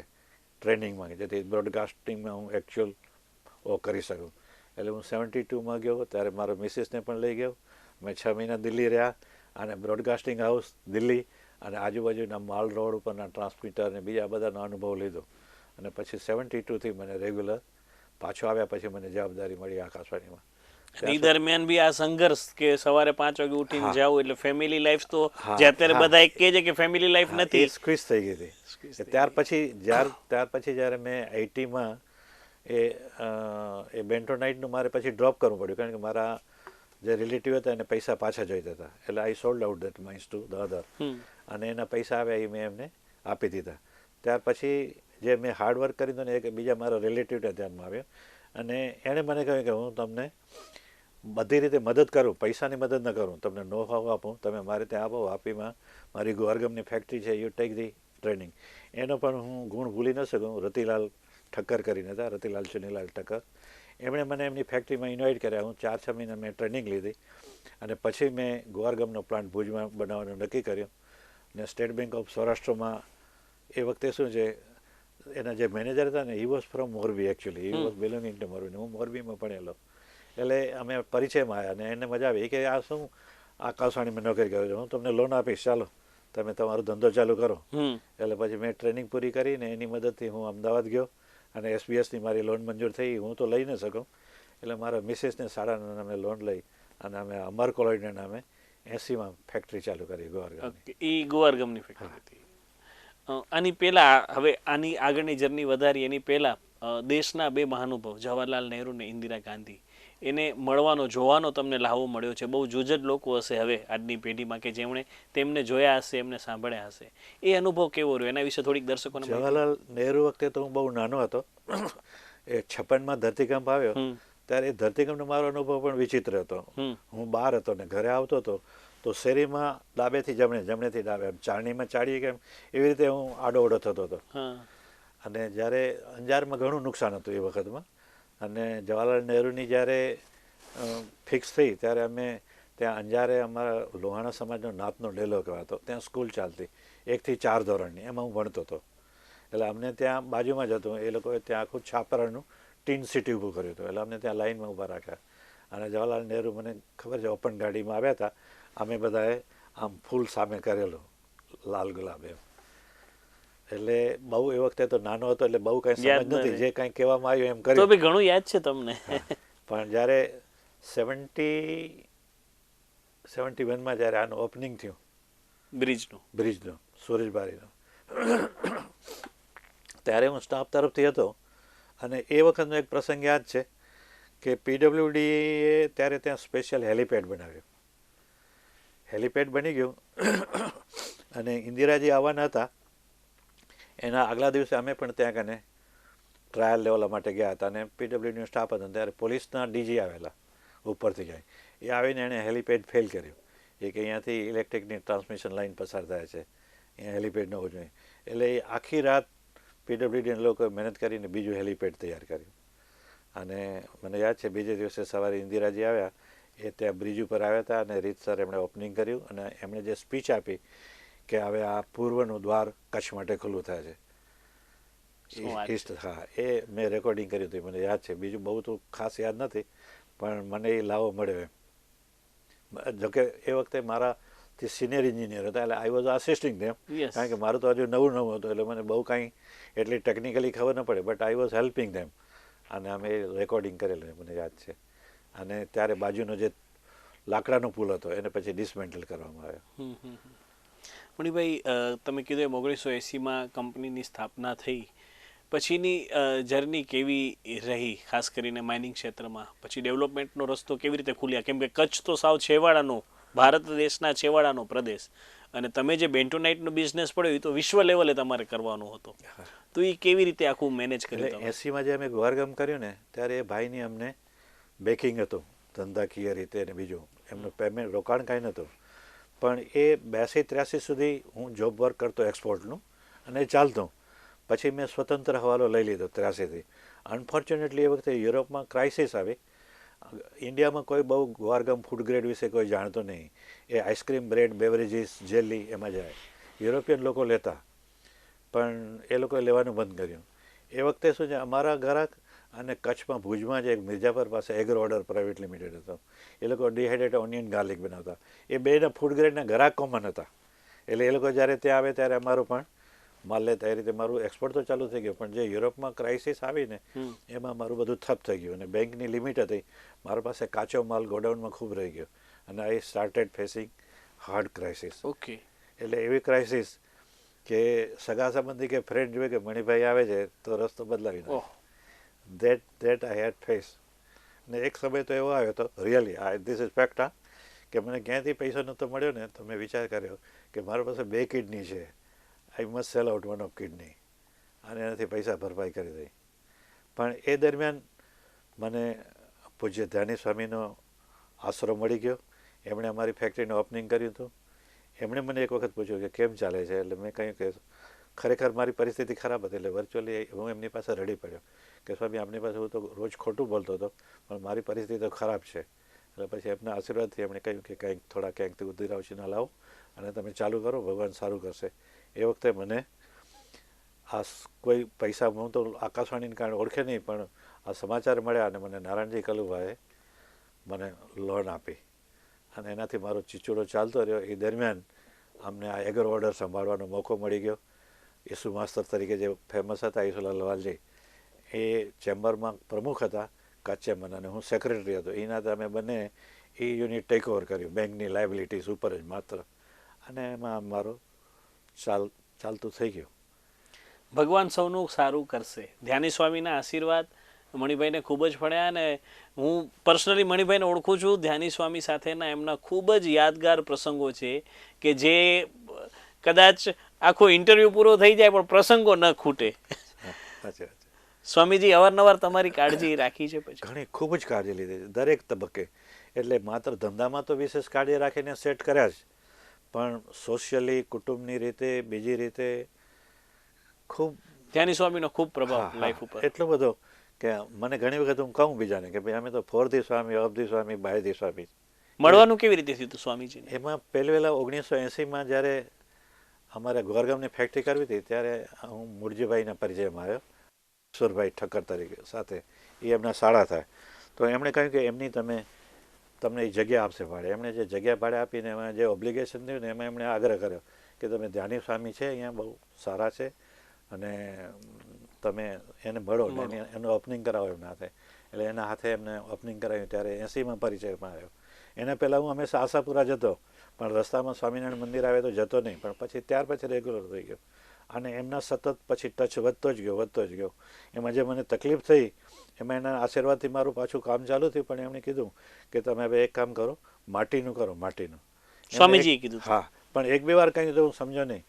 ટ્રેનિંગમાં, જેથી બ્રોડકાસ્ટિંગમાં હું એકચ્યુઅલ કરી શકું. એટલે હું 72માં ગયો ત્યારે મારો મિસિસને પણ લઈ ગયો. મેં 6 મહિના દિલ્હી રહ્યા અને બ્રોડકાસ્ટિંગ હાઉસ દિલ્હી અને આજુબાજુના માલ રોડ ઉપરના ટ્રાન્સમીટર અને બીજા બધાનો અનુભવ લીધો. અને પછી 72થી મને રેગ્યુલર પાછો આવ્યા પછી મને જવાબદારી મળી આકાશવાણીમાં. એ દરમિયાન બી આ સંઘર્ષ કે સવારે 5 વાગે ઉઠીને જાવ એટલે ફેમિલી લાઈફ તો જે અત્યારે બધા એક કહે છે કે ફેમિલી લાઈફ નથી, સ્ક્વીઝ થઈ ગઈ હતી. ત્યાર પછી જ્યારે મેં 80માં એ બેન્ટોનાઇટનું મારે પછી ડ્રોપ કરવું પડ્યું કારણ કે મારા જે રિલેટિવ હતા એને પૈસા પાછા જોઈતા હતા. એટલે I sold out that mines to the other અને એના પૈસા આવ્યા એ મેં એમને આપી દીધા. ત્યાર પછી જે મેં હાર્ડવર્ક કરી ને એક બીજા મારા રિલેટિવને ધ્યાનમાં આવ્યો અને એણે મને કહ્યું કે હું તમને બધી રીતે મદદ કરું, પૈસાની મદદ ન કરું, તમને નો હાવ આપું, તમે મારે ત્યાં આવો. વાપીમાં મારી ગોરગમની ફેક્ટરી છે, યુ ટેક ધી ટ્રેનિંગ. એનો પણ હું ગુણ ભૂલી ન શકું. રતિલાલ ઠક્કર કરીને હતા, રતિલાલ ચુનીલાલ ઠક્કર. એમણે મને એમની ફેક્ટરીમાં ઇન્વાઇટ કર્યા. હું 4-6 મહિના મેં ટ્રેનિંગ લીધી અને પછી મેં ગોરગમનો પ્લાન્ટ ભુજમાં બનાવવાનું નક્કી કર્યું. ને સ્ટેટ બેંક ઓફ સૌરાષ્ટ્રમાં એ વખતે શું છે, એના જે મેનેજર હતા ને, he was from Morbi. Actually he was belonging to Morbi. હું મોરબીમાં ભણેલો. એટલે અમે પરિચયમાં આવ્યા અને એને મજા આવી કે આ શું આકાશવાણીમાં નોકરી કર્યો છે, હું તમને લોન આપીશ, ચાલો તમે તમારો ધંધો ચાલુ કરો. એટલે પછી મેં ટ્રેનિંગ પૂરી કરીને એની મદદથી હું અમદાવાદ ગયો અને એસબીએસની મારી લોન મંજૂર થઈ. હું તો લઈ ન શકું એટલે મારા મિસેસને 9.5 નામે લોન લઈ અને અમે અમર કોલોનીના નામે 80માં ફેક્ટરી ચાલુ કરી ગોરગમની. એ ગોરગમની ફેક્ટરી હતી. આની પહેલા, હવે આની આગળની જર્ની વધારી એની પહેલા દેશના 2 મહાનુભાવ જવાહરલાલ નહેરુ ને ઇન્દિરા ગાંધી, એને મળવાનો જોવાનો તમને લાહવો મળ્યો છે. બહુ જુજ્જડ લોકો હશે હવે આજની પેઢીમાં કે જેમણે તેમને જોયા હશે, એમને સાંભળ્યા હશે. એ અનુભવ કેવો રહ્યો એના વિશે થોડીક દર્શકોને. જવાહરલાલ નહેરુ વખતે તો હું બહુ નાનો હતો. એ 56માં ધરતીકંપ આવ્યો ત્યારે એ ધરતીકંપનો મારો અનુભવ પણ વિચિત્ર હતો. હું બહાર હતો ને ઘરે આવતો હતો તો શેરીમાં ડાબેથી જમણે, જમણેથી ડાબે, ચારણીમાં ચાડીએ કેમ એવી રીતે હું આડોઅવડો થતો હતો. અને જ્યારે અંજારમાં ઘણું નુકસાન હતું એ વખતમાં. અને જવાહરલાલ નહેરુની જ્યારે ફિક્સ થઈ ત્યારે અમે ત્યાં અંજારે અમારા લોહાણા સમાજનો નાતનો ડેલો કહેવાતો, ત્યાં સ્કૂલ ચાલતી 1 થી 4 ધોરણની, એમાં હું ભણતો હતો. એટલે અમને ત્યાં બાજુમાં જ હતું. એ લોકોએ ત્યાં આખું છાપરાનું ટીન સિટી ઊભું કર્યું હતું. એટલે અમને ત્યાં લાઈનમાં ઊભા રાખ્યા અને જવાહરલાલ નહેરુ મને ખબર છે ઓપન ગાડીમાં આવ્યા હતા. અમે બધાએ આમ ફૂલ સામે કરેલું લાલ ગુલાબ એમ. એટલે બહુ એ વખતે તો નાનો હતો એટલે બહુ કાંઈ સમજ નથી, જે કાંઈ કહેવામાં આવ્યું એમ કર્યું. તો બી ઘણું યાદ છે તમને. પણ જ્યારે 71માં જ્યારે આનું ઓપનિંગ થયું બ્રિજનું. બ્રિજનો, સુરેશબારીનો. ત્યારે હું સ્ટાફ તરફથી હતો અને એ વખતનો એક પ્રસંગ યાદ છે કે પીડબ્લ્યુડીએ ત્યારે ત્યાં સ્પેશિયલ હેલિપેડ બનાવ્યું. હેલિપેડ બની ગયું અને ઇન્દિરાજી આવવાના હતા. એના આગલા દિવસે અમે પણ ત્યાં કને ટ્રાયલ લેવલ માટે ગયા હતા અને પીડબ્લ્યુડીનો સ્ટાફ હતો ત્યારે પોલીસના ડીજી આવેલા ઉપરથી જાય. એ આવીને એણે હેલિપેડ ફેલ કર્યું. એ કે અહીંયાથી ઇલેક્ટ્રિકની ટ્રાન્સમિશન લાઇન પસાર થાય છે, અહીંયા હેલિપેડ ન હોવું જોઈએ. એટલે એ આખી રાત પીડબ્લ્યુડીના લોકોએ મહેનત કરીને બીજું હેલિપેડ તૈયાર કર્યું. અને મને યાદ છે બીજે દિવસે સવારે ઇન્દિરાજી આવ્યા, એ ત્યાં બ્રિજ ઉપર આવ્યા હતા અને રીતસર એમણે ઓપનિંગ કર્યું અને એમણે જે સ્પીચ આપી કે હવે આ પૂર્વનું દ્વાર કચ્છ માટે ખુલ્લું થાય છે. ઈસ્ટ, હા, એ મેં રેકોર્ડિંગ કર્યું હતું, મને યાદ છે. બીજું બહુ તો ખાસ યાદ નથી, પણ મને એ લાવો મળ્યો એમ. જોકે એ વખતે મારાથી સિનિયર એન્જિનિયર હતા એટલે આઈ વોઝ આસિસ્ટિંગ ધેમ, કારણ કે મારું તો હજુ નવું હતું એટલે મને બહુ કાંઈ એટલી ટેકનિકલી ખબર ન પડે, બટ આઈ વોઝ હેલ્પિંગ ધેમ. અને અમે રેકોર્ડિંગ કરેલું મને યાદ છે. અને ત્યારે બાજુનો જે લાકડાનો પુલ હતો એને પછી ડિસમેન્ટલ કરવામાં આવ્યો. મણિભાઈ, તમે કીધું એમ 1980માં કંપનીની સ્થાપના થઈ પછીની જર્ની કેવી રહી, ખાસ કરીને માઇનિંગ ક્ષેત્રમાં? પછી ડેવલપમેન્ટનો રસ્તો કેવી રીતે ખુલ્યા? કેમ કે કચ્છ તો સાવ છેવાડાનો, ભારત દેશના છેવાડાનો પ્રદેશ, અને તમે જે બેન્ટોનાઇટનો બિઝનેસ પડ્યો એ તો વિશ્વ લેવલે તમારે કરવાનો હતો, તો એ કેવી રીતે આખું મેનેજ કર્યું? એટલે 80માં જે અમે ગોરગામ કર્યું ને ત્યારે એ ભાઈની અમને બેકિંગ હતું ધંધાકીય રીતે અને બીજું એમનું પેમેન્ટ રોકાણ કાંઈ નહોતું. પણ એ 82-83 સુધી હું જોબ વર્ક કરતો એક્સપોર્ટનું અને ચાલતું. પછી મેં સ્વતંત્ર હવાલો લઈ લીધો 83થી. અનફોર્ચ્યુનેટલી એ વખતે યુરોપમાં ક્રાઇસિસ આવી. ઇન્ડિયામાં કોઈ બહુ ગોરગામ ફૂડ ગ્રેડ વિશે કોઈ જાણતો નહીં. એ આઈસ્ક્રીમ, બ્રેડ, બેવરેજીસ, જેલી એમાં જાય. યુરોપિયન લોકો લેતા, પણ એ લોકોએ લેવાનું બંધ કર્યું. એ વખતે શું છે, અમારા ગ્રાહક અને કચ્છમાં ભુજમાં જે એક મિર્જાપર પાસે એગ્રો ઓર્ડર પ્રાઇવેટ લિમિટેડ હતો, એ લોકો ડિહાઇડ્રેટેડ ઓનિયન ગાર્લિક બનાવતા. એ બેના ફૂડ ગ્રેડના ગ્રાહક કોમન હતા. એટલે એ લોકો જ્યારે ત્યાં આવે ત્યારે અમારું પણ માલ લેતા. એ રીતે મારું એક્સપોર્ટ તો ચાલુ થઈ ગયું, પણ જે યુરોપમાં ક્રાઇસિસ આવીને એમાં મારું બધું થપ થઈ ગયું અને બેંકની લિમિટ હતી. મારા પાસે કાચો માલ ગોડાઉનમાં ખૂબ રહી ગયો અને I started facing hard crisis. Okay. એટલે એવી ક્રાઇસિસ કે સગા સંબંધી કે ફ્રેન્ડ જોઈએ કે મણિભાઈ આવે છે તો રસ્તો બદલાવી નાખે. That I had face. ને એક સમય તો એવો આવ્યો હતો, રિયલી ધીસ ઇઝ ફેક્ટ, હા, કે મને ક્યાંયથી પૈસા નહોતો મળ્યો ને તો મેં વિચાર કર્યો કે મારા પાસે 2 કિડની છે, I must cell out one of kidney અને એનાથી પૈસા ભરપાઈ કરી દઈ. પણ એ દરમિયાન મને પૂજ્ય ધ્યાની સ્વામીનો આશરો મળી ગયો. એમણે અમારી ફેક્ટરીનું ઓપનિંગ કર્યું હતું. એમણે મને એક વખત પૂછ્યું કે કેમ ચાલે છે, એટલે મેં કહ્યું કે ખરેખર મારી પરિસ્થિતિ ખરાબ હતી. એટલે વર્ચ્યુઅલી હું એમની પાસે રડી પડ્યો કે સ્વામી આપની પાસે હું તો રોજ ખોટું બોલતો હતો પણ મારી પરિસ્થિતિ તો ખરાબ છે. એટલે પછી એમના આશીર્વાદથી એમણે કહ્યું કે ક્યાંકથી ઉદ્ધિરાવશી ના લાવો અને તમે ચાલુ કરો, ભગવાન સારું કરશે. એ વખતે મને આ કોઈ પૈસા, હું તો આકાશવાણીને કારણે ઓળખે નહીં, પણ આ સમાચાર મળ્યા અને મને નારાયણજી કલુભાઈએ મને લોન આપી અને એનાથી મારો ચીચોડો ચાલતો રહ્યો. એ દરમિયાન અમને આ એગ્રો ઓર્ડર સંભાળવાનો મોકો મળી ગયો. ઈસુ માસ્તર તરીકે જે ફેમસ હતા ઈસુલાલ લવાલજી, એ ચેમ્બરમાં પ્રમુખ હતા કચ્છ ચેમ્બર અને હું સેક્રેટરી હતો. એના અમે બંને એ યુનિટ ટેક ઓવર કર્યું, બેંકની લાયબિલિટીઝ ઉપર જ માત્ર, અને એમાં મારો ચાલતું થઈ ગયું. ભગવાન સૌનું સારું કરશે. ધ્યાની સ્વામીના આશીર્વાદ મણિભાઈને ખૂબ જ પડ્યા અને હું પર્સનલી મણિભાઈને ઓળખું છું. ધ્યાની સ્વામી સાથેના એમના ખૂબ જ યાદગાર પ્રસંગો છે કે જે કદાચ આખો ઇન્ટરવ્યૂ પૂરો થઈ જાય પણ પ્રસંગો ન ખૂટે. સ્વામીજી અવારનવાર તમારી કાળજી રાખી છે? પછી ઘણી ખૂબ જ કાળજી લીધી છે દરેક તબક્કે. એટલે માત્ર ધંધામાં તો વિશેષ કાળજી રાખીને સેટ કર્યા જ, પણ સોશિયલી, કુટુંબની રીતે, બીજી રીતે ખૂબ. ધ્યાની સ્વામીનો ખૂબ પ્રભાવ લાઈફ ઉપર એટલો બધો કે મને ઘણી વખત હું કહું બીજાને કે ભાઈ અમે તો for the Swami, of the Swami, by the Swami. મળવાનું કેવી રીતે થયું સ્વામીજીને? એમાં પહેલા 1980માં જ્યારે અમારે ગોરગામની ફેક્ટરી કરવી હતી ત્યારે હું મૂળજીભાઈના પરિચયમાં આવ્યો, ઈશ્વરભાઈ ઠક્કર તરીકે સાથે. એ એમના શાળા થાય તો એમણે કહ્યું કે એમની તમને એ જગ્યા આપશે ભાડે. એમણે જે જગ્યા ભાડે આપીને એમાં જે ઓબ્લિગેશન થયું ને એમાં એમણે આગ્રહ કર્યો કે તમે ધ્યાની સ્વામી છે અહીંયા બહુ સારા છે અને તમે એને મળો ને એનું ઓપનિંગ કરાવો એમના હાથે. એટલે એના હાથે એમને ઓપનિંગ કરાવ્યું ત્યારે 80માં પરિચયમાં આવ્યો. એના પહેલાં હું હંમેશા આશાપુરા જતો, પણ રસ્તામાં સ્વામિનારાયણ મંદિર આવે તો જતો નહીં, પણ પછી ત્યાર પછી રેગ્યુલર થઈ ગયો. અને એમના સતત પછી ટચ વધતો જ ગયો. એમાં જે મને તકલીફ થઈ એમાં એના આશીર્વાદથી મારું પાછું કામ ચાલુ થયું. પણ એમણે કીધું કે તમે હવે એક કામ કરો, માટીનું કરો, માટીનું. સ્વામીજીએ કીધું? હા, પણ એક બે વાર કહ્યું તો હું સમજો નહીં.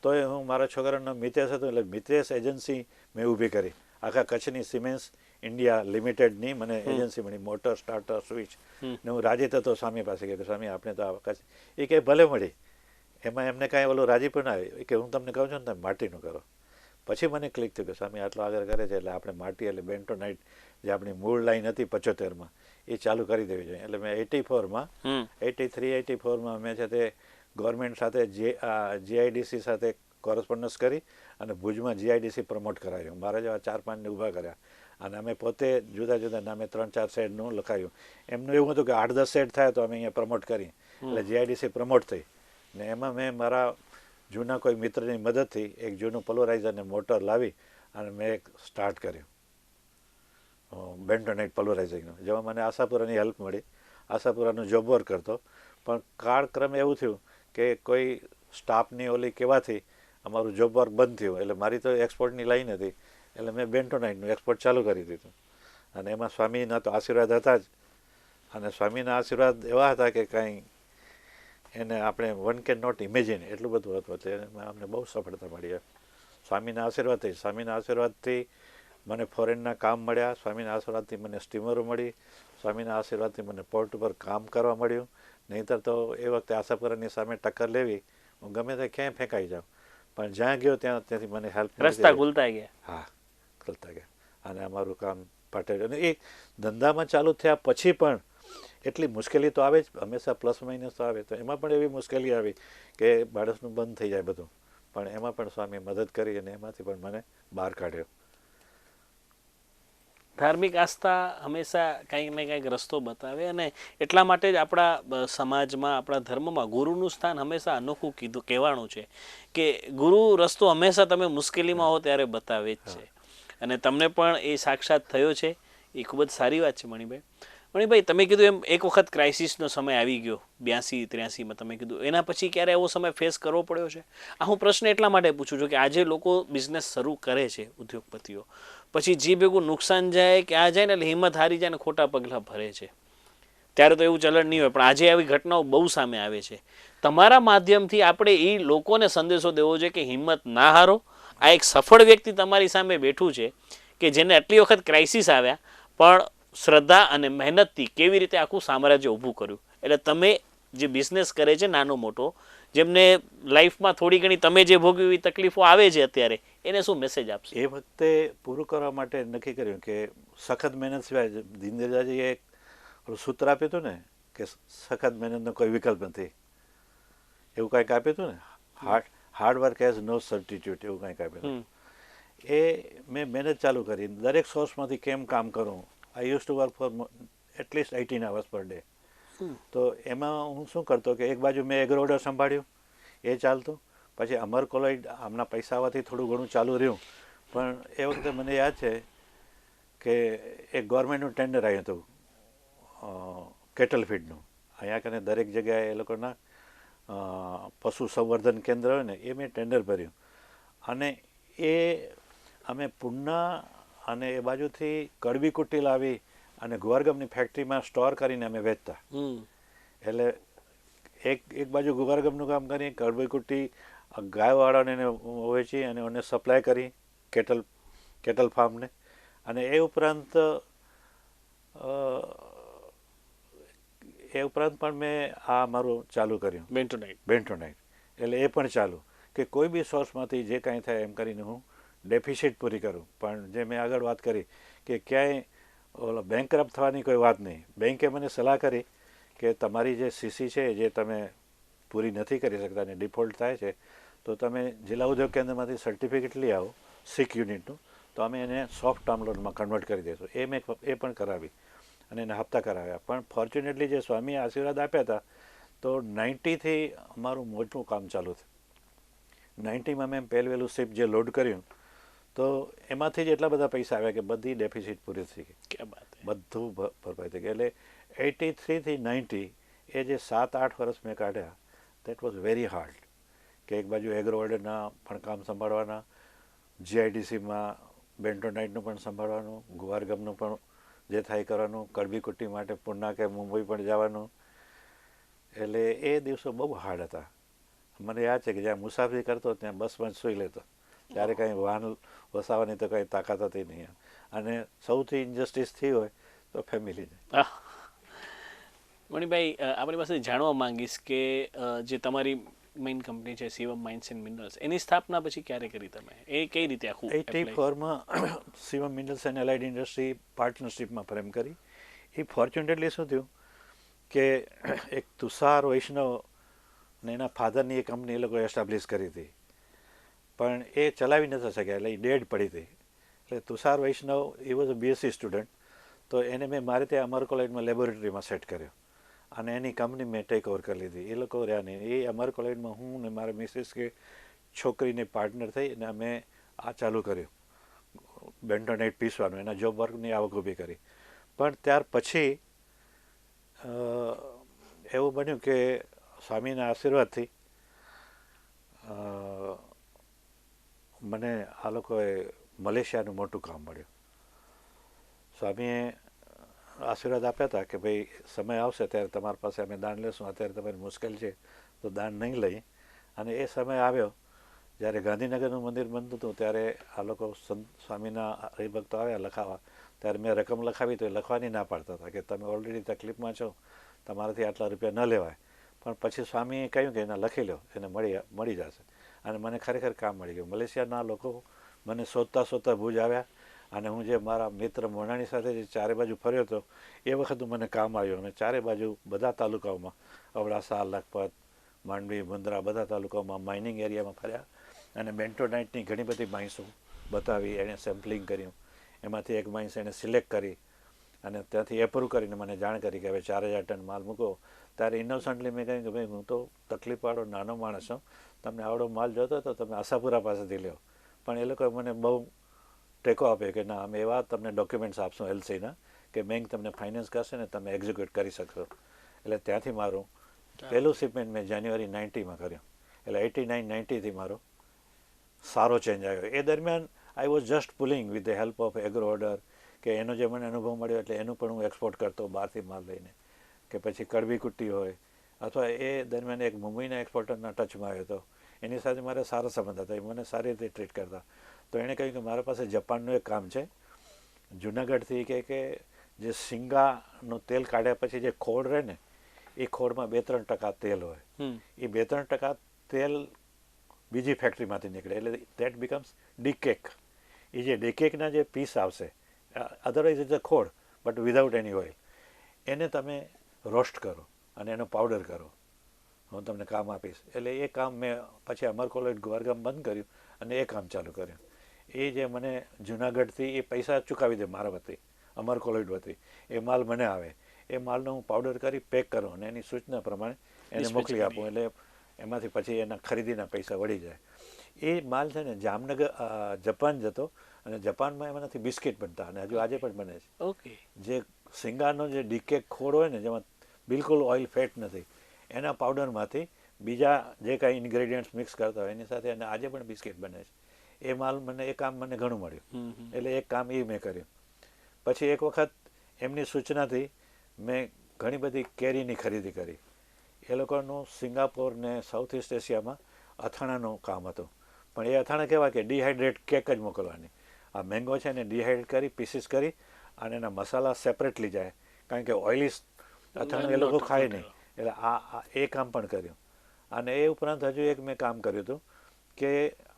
તોય હું મારા છોકરાનો મિતેશ હતો એટલે મિતેશ એજન્સી મેં ઊભી કરી. આખા કચ્છની સિમેન્સ ઇન્ડિયા લિમિટેડની મને એજન્સી મળી, મોટર, સ્ટાર્ટર, સ્વિચ. ને હું રાજી થતો સ્વામી પાસે કે સ્વામી આપણે તો આ કચ્છ, એ કે ભલે મળી. એમાં એમને કાંઈ ઓલું રાજી પણ આવે કે હું તમને કહું છું ને તમે માટીનું કરો. પછી મને ક્લિક થયું કે સ્વામી આટલો આગળ કરે છે એટલે આપણે માટી એટલે બેન્ટોનાઇટ જે આપણી મૂળ લાઈન હતી 75માં એ ચાલુ કરી દેવી જોઈએ. એટલે મેં 84માં 84માં મેં છે તે ગવર્મેન્ટ સાથે જીઆઈડીસી સાથે કોરસ્પોન્ડન્સ કરી અને ભુજમાં જીઆઈડીસી પ્રમોટ કરાવ્યું. મારા જેવા 4-5ને ઊભા કર્યા અને અમે પોતે જુદા જુદા નામે 3-4 શેડનું લખાયું. એમનું એવું હતું કે 8-10 શેડ થાય તો અમે અહીંયા પ્રમોટ કરી, એટલે જીઆઈડીસી પ્રમોટ થઈ. ને એમાં મેં મારા જૂના કોઈ મિત્રની મદદથી એક જૂનું પલ્વરાઇઝરને મોટર લાવી અને મેં એક સ્ટાર્ટ કર્યું બેન્ટોનાઇટ પલ્વરાઇઝિંગનું, જેમાં મને આશાપુરાની હેલ્પ મળી. આશાપુરાનું જોબ વર્ક કરતો, પણ કાળક્રમે એવું થયું કે કોઈ સ્ટાફની ઓલી કહેવાથી અમારું જોબ વર્ક બંધ થયું. એટલે મારી તો એક્સપોર્ટની લાઈન હતી, એટલે મેં બેન્ટોનાઇટનું એક્સપોર્ટ ચાલુ કરી દીધું. અને એમાં સ્વામીના તો આશીર્વાદ હતા જ, અને સ્વામીના આશીર્વાદ એવા હતા કે કાંઈ એને આપણે વન કેન નોટ ઇમેજિન, એટલું બધું હતું. એટલે એમાં અમને બહુ સફળતા મળી. સ્વામીના આશીર્વાદથી મને ફોરેનના કામ મળ્યા, સ્વામીના આશીર્વાદથી મને સ્ટીમરો મળી, સ્વામીના આશીર્વાદથી મને પોર્ટ ઉપર કામ કરવા મળ્યું. નહીંતર તો એ વખતે આશાપુરાની સામે ટક્કર લેવી, હું ગમે તે ક્યાંય ફેંકાઈ જાઉં, પણ જ્યાં ગયો ત્યાંથી મને હેલ્પ રસ્તા ખુલતા ગયા. હા, ખુલતા ગયા. અને અમારું કામ પાટે. અને એ ધંધામાં ચાલુ થયા પછી પણ એટલી મુશ્કેલી તો આવે જ, હંમેશા પ્લસ માઇનસ તો આવે. તો એમાં પણ એવી મુશ્કેલી આવી કે બાળસનું બંધ થઈ જાય બધું, પણ એમાં પણ સ્વામીએ મદદ કરી અને એમાંથી પણ મને બહાર કાઢ્યો. ધાર્મિક આસ્થા હંમેશા કંઈક ને કંઈક રસ્તો બતાવે, અને એટલા માટે જ આપણા સમાજમાં, આપણા ધર્મમાં ગુરુનું સ્થાન હંમેશા અનોખું કહેવાનું છે કે ગુરુ રસ્તો હંમેશા તમે મુશ્કેલીમાં હો ત્યારે બતાવે જ છે. અને તમને પણ એ સાક્ષાત થયો છે, એ ખૂબ જ સારી વાત છે. મણિભાઈ, તમે કીધું એમ એક વખત ક્રાઇસિસનો સમય આવી ગયો 82-83માં, તમે કીધું એના પછી ક્યારે એવો સમય ફેસ કરવો પડ્યો છે? આ હું પ્રશ્ન એટલા માટે પૂછું છું કે આજે લોકો બિઝનેસ શરૂ કરે છે, ઉદ્યોગપતિઓ, પછી જે ભેગું નુકસાન જાય કે આ જાય ને એટલે હિંમત હારી જાય ને ખોટા પગલાં ભરે છે. ત્યારે તો એવું ચલણ નહીં હોય, પણ આજે આવી ઘટનાઓ બહુ સામે આવે છે. તમારા માધ્યમથી આપણે એ લોકોને સંદેશો દેવો જોઈએ કે હિંમત ના હારો. આ એક સફળ વ્યક્તિ તમારી સામે બેઠું છે કે જેને આટલી વખત ક્રાઇસિસ આવ્યા પણ શ્રદ્ધા અને મહેનતથી કેવી રીતે આખું સામ્રાજ્ય ઊભું કર્યું. એટલે તમે જે બિઝનેસ કરે છે નાનો મોટો, જેમને લાઈફમાં થોડી ઘણી તમે જે ભોગવી એવી તકલીફો આવે છે અત્યારે, એને શું મેસેજ આપશે? એ વખતે પૂરું કરવા માટે નક્કી કર્યું કે સખત મહેનત સિવાય, દિનદયાળજીએ એક સૂત્ર આપ્યું હતું ને કે સખત મહેનતનો કોઈ વિકલ્પ નથી, એવું કાંઈક આપ્યું હતું ને, hard work has no substitute, એવું કાંઈક આપ્યું હતું. એ મેં મહેનત ચાલુ કરી, દરેક સોર્સમાંથી કેમ કામ કરું. I use to work four at least 18 hours per day. તો એમાં હું શું કરતો કે એક બાજુ મેં એગ્રો ઓર્ડર સંભાળ્યું, એ ચાલતું. પછી અમર કોલોઇડ આમના પૈસા આવવાથી થોડું ઘણું ચાલુ રહ્યું. પણ એ વખતે મને યાદ છે કે એક ગવર્મેન્ટનું ટેન્ડર આવ્યું હતું કેટલ ફીડનું. અહીંયા કને દરેક જગ્યાએ એ લોકોના પશુ સંવર્ધન કેન્દ્ર હોય ને, એ મેં ટેન્ડર ભર્યું. અને એ અમે પૂના અને એ બાજુથી કડવી કુટ્ટી લાવી અને ગુવારગમની ફેક્ટરીમાં સ્ટોર કરીને અમે વેચતા. એટલે એક બાજુ ગુવારગમનું કામ કરી, કડવી કુટ્ટી ગાયવાળાને વેચી અને એને સપ્લાય કરી કેટલ ફાર્મને. અને એ ઉપરાંત પણ મેં આ મારું ચાલુ કર્યું બેન્ટોનાઇટ. એટલે એ પણ ચાલુ કે કોઈ બી સોર્સમાંથી જે કાંઈ થાય એમ કરીને હું ડેફિસિટ પૂરી કરું. પણ જે મેં આગળ વાત કરી કે ક્યાંય ઓલો બેંકરપ્ટ થવાની કોઈ વાત નહીં. બેંકે મને સલાહ કરી કે તમારી જે સીસી છે જે તમે પૂરી નથી કરી શકતા અને ડિફોલ્ટ થાય છે, તો તમે જિલ્લા ઉદ્યોગ કેન્દ્રમાંથી સર્ટિફિકેટ લઈ આવો સિક યુનિટનું, તો અમે એને સોફ્ટ ટર્મ લોનમાં કન્વર્ટ કરી દઈશું. એ પણ કરાવી અને એને હપ્તા કરાવ્યા. પણ ફોર્ચ્યુનેટલી જે સ્વામીએ આશીર્વાદ આપ્યા હતા, તો 90થી અમારું મોટું કામ ચાલુ થયું. 90માં મેં પહેલું શિપ જે લોડ કર્યું, તો એમાંથી જ એટલા બધા પૈસા આવ્યા કે બધી ડેફિસિટ પૂરી થઈ ગઈ, બધું ભરપાઈ થઈ ગઈ. એટલે 83થી 90 એ જે 7-8 વર્ષ મેં કાઢ્યા દેટ વોઝ વેરી હાર્ડ, કે એક બાજુ એગ્રોવર્ડના પણ કામ સંભાળવાના, જીઆઈડીસીમાં બેન્ટોનાઇટનું પણ સંભાળવાનું, ગુવારગમનું પણ જે થાય કરવાનું, કડબી કુટ્ટી માટે પૂના કે મુંબઈ પણ જવાનું. એટલે એ દિવસો બહુ હાર્ડ હતા. મને યાદ છે કે જ્યાં મુસાફરી કરતો ત્યાં બસમાં જ સૂઈ લેતો, ત્યારે કંઈ વાહન વસાવવાની તો કંઈ તાકાત હતી નહીં. અને સૌથી ઇન્જસ્ટિસ થઈ હોય તો ફેમિલીને. મણિભાઈ, આપણી પાસે જાણવા માંગીશ કે જે તમારી મેઇન કંપની છે શિવમ માઇન્સ એન્ડ મિનરલ્સ, એની સ્થાપના પછી ક્યારે કરી તમે? એ કઈ રીતે આખું 84માં Shivam minerals and allied industry પાર્ટનરશિપમાં ફ્રેમ કરી. એ ફોર્ચ્યુનેટલી શું થયું કે એક તુષાર વૈષ્ણવ ને એના ફાધરની એ કંપની એ લોકોએ એસ્ટાબ્લિશ કરી હતી, પણ એ ચલાવી નહોતા શક્યા, એટલે એ ડેડ પડી હતી. એટલે તુષાર વૈષ્ણવ એ વોઝ અ બીએસસી સ્ટુડન્ટ, તો એને મેં મારે ત્યાં અમર કોલેજમાં લેબોરેટરીમાં સેટ કર્યો અને એની કંપની મેં ટેક ઓવર કરી લીધી. એ લોકો રહ્યા નહીં. એ અમર કોલેજમાં હું ને મારા મિસિસ કે છોકરીને પાર્ટનર થઈ અને અમે આ ચાલુ કર્યું, બેન્ટોનાઇટ પીસવાનું. એના જોબ વર્કની આવક ઊભી કરી. પણ ત્યાર પછી એવું બન્યું કે સ્વામીના આશીર્વાદથી મને આ લોકોએ મલેશિયાનું મોટું કામ મળ્યું. સ્વામીએ આશીર્વાદ આપ્યા હતા કે ભાઈ સમય આવશે ત્યારે તમારી પાસે અમે દાન લેશું, અત્યારે તમારી મુશ્કેલ છે તો દાન નહીં લઈ. અને એ સમય આવ્યો જ્યારે ગાંધીનગરનું મંદિર બનતું હતું ત્યારે આ લોકો સ્વામીના હરિભક્તો આવ્યા લખાવા, ત્યારે મેં રકમ લખાવી તો એ લખવાની ના પાડતા હતા કે તમે ઓલરેડી તકલીફમાં છો, તમારાથી આટલા રૂપિયા ન લેવાય. પણ પછી સ્વામીએ કહ્યું કે એને લખી લો, એને મળી જશે. અને મને ખરેખર કામ મળી ગયું. મલેશિયાના લોકો મને શોધતા ભુજ આવ્યા અને હું જે મારા મિત્ર મોનાણી સાથે જે ચારે બાજુ ફર્યો હતો એ વખત મને કામ આવ્યું. અને ચારે બાજુ બધા તાલુકાઓમાં, અબડાસા, લખપત, માંડવી, મુન્દ્રા, બધા તાલુકાઓમાં માઇનિંગ એરિયામાં ફર્યા અને બેન્ટોનાઇટની ઘણી બધી માઇન્સો બતાવી. એણે સેમ્પલિંગ કર્યું, એમાંથી એક માઇન્સ એણે સિલેક્ટ કરી અને ત્યાંથી એપ્રૂવ કરીને મને જાણ કરી કે હવે 4000 ટન માલ મૂકો. ત્યારે ઇનોસન્ટલી મેં કહ્યું કે ભાઈ હું તો તકલીફવાળો નાનો માણસ છું, તમને આવડો માલ જોતો તો તમે આશાપુરા પાસેથી લ્યો. પણ એ લોકોએ મને બહુ ટેકો આપ્યો કે ના, અમે એવા તમને ડોક્યુમેન્ટ્સ આપશું એલસીના કે બેંક તમને ફાઇનાન્સ કરશે ને તમે એક્ઝિક્યુટ કરી શકશો. એટલે ત્યાંથી મારું પહેલું શિપમેન્ટ મેં જાન્યુઆરી 90માં કર્યું. એટલે 89-90થી મારો સારો ચેન્જ આવ્યો. એ દરમિયાન I was just pulling with the help of agro order, કે એનો જે મને અનુભવ મળ્યો એટલે એનું પણ હું એક્સપોર્ટ કરતો બહારથી માલ લઈને, કે પછી કડવી કુટ્ટી હોય, અથવા એ દરમિયાન એક મુંબઈના એક્સપોર્ટરના ટચમાં આવ્યો હતો. એની સાથે મારે સારા સંબંધ હતા, એ મને સારી રીતે ટ્રીટ કરતા. તો એણે કહ્યું કે મારા પાસે જાપાનનું એક કામ છે જુનાગઢથી, કે જે શીંગાનું તેલ કાઢ્યા પછી જે ખોળ રહે ને એ ખોળમાં 2-3% તેલ હોય, એ 2-3% તેલ બીજી ફેક્ટરીમાંથી નીકળે એટલે દેટ બિકમ્સ ડીકેક. એ જે ડીકેકના જે પીસ આવશે, અધરવાઇઝ ઇઝ અ ખોળ બટ વિધાઉટ એની ઓઇલ, એને તમે રોસ્ટ કરો અને એનો પાવડર કરો, હું તમને કામ આપીશ. એટલે એ કામ મેં પછી અમર કોલેજ ગુવારગામ બંધ કર્યું અને એ કામ ચાલુ કર્યું. એ જે મને જુનાગઢથી એ પૈસા ચૂકવી દે મારા વતી, અમર કોલેજ વતી, એ માલ મને આવે, એ માલનો હું પાવડર કરી પેક કરું અને એની સૂચના પ્રમાણે એને મોકલી આપું. એટલે એમાંથી પછી એના ખરીદીના પૈસા વળી જાય. એ માલ છે ને જામનગર જાપાન જતો અને જાપાનમાં એમાંથી બિસ્કિટ બનતા અને હજુ આજે પણ બને છે. ઓકે. જે શીંગાનો જે ડીકેક ખોળ હોય ને જેમાં બિલકુલ ઓઇલ ફેટ નથી, એના પાવડરમાંથી બીજા જે કાંઈ ઇન્ગ્રેડિયન્ટ્સ મિક્સ કરતા હોય એની સાથે અને આજે પણ બિસ્કિટ બને છે. એ માલ એ કામ મને ઘણું મળ્યું. એટલે એક કામ એ મેં કર્યું. પછી એક વખત એમની સૂચનાથી મેં ઘણી બધી કેરીની ખરીદી કરી. એ લોકોનું સિંગાપોર ને સાઉથ ઇસ્ટ એશિયામાં અથાણાનું કામ હતું, પણ એ અથાણા કેવા કે ડિહાઇડ્રેટ કેક જ મોકલવાની. આ મેંગો છે ને ડિહાઇડ્રેટ કરી પીસીસ કરી અને એના મસાલા સેપરેટલી જાય, કારણ કે ઓઇલી અથાણું એ લોકો ખાય નહીં. એટલે આ એ કામ પણ કર્યું. અને એ ઉપરાંત હજુ એક મેં કામ કર્યું હતું કે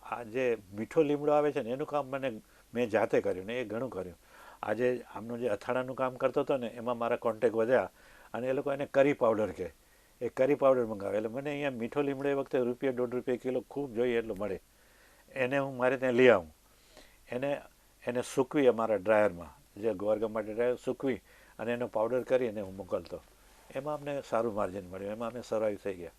આ જે મીઠો લીમડો આવે છે ને એનું કામ મેં જાતે કર્યું ને એ ઘણું કર્યું. આજે આમનું જે અથાણાનું કામ કરતો હતો ને એમાં મારા કોન્ટેક્ટ વધ્યા અને એ લોકો એને કરી પાવડર કહે, એ કરી પાવડર મંગાવે. એટલે મને અહીંયા મીઠો લીમડો એ વખતે ₹1-1.5 કિલો ખૂબ જોઈએ એટલું મળે. એને હું મારે ત્યાં લઈ આવું, એને સૂકવી અમારા ડ્રાયરમાં, જે ગોરગમ માટે ડ્રાયર સૂકવી અને એનો પાવડર કરી અને હું મોકલતો. એમાં અમને સારું માર્જિન મળ્યું, એમાં અમે સર્વાઈવ થઈ ગયા.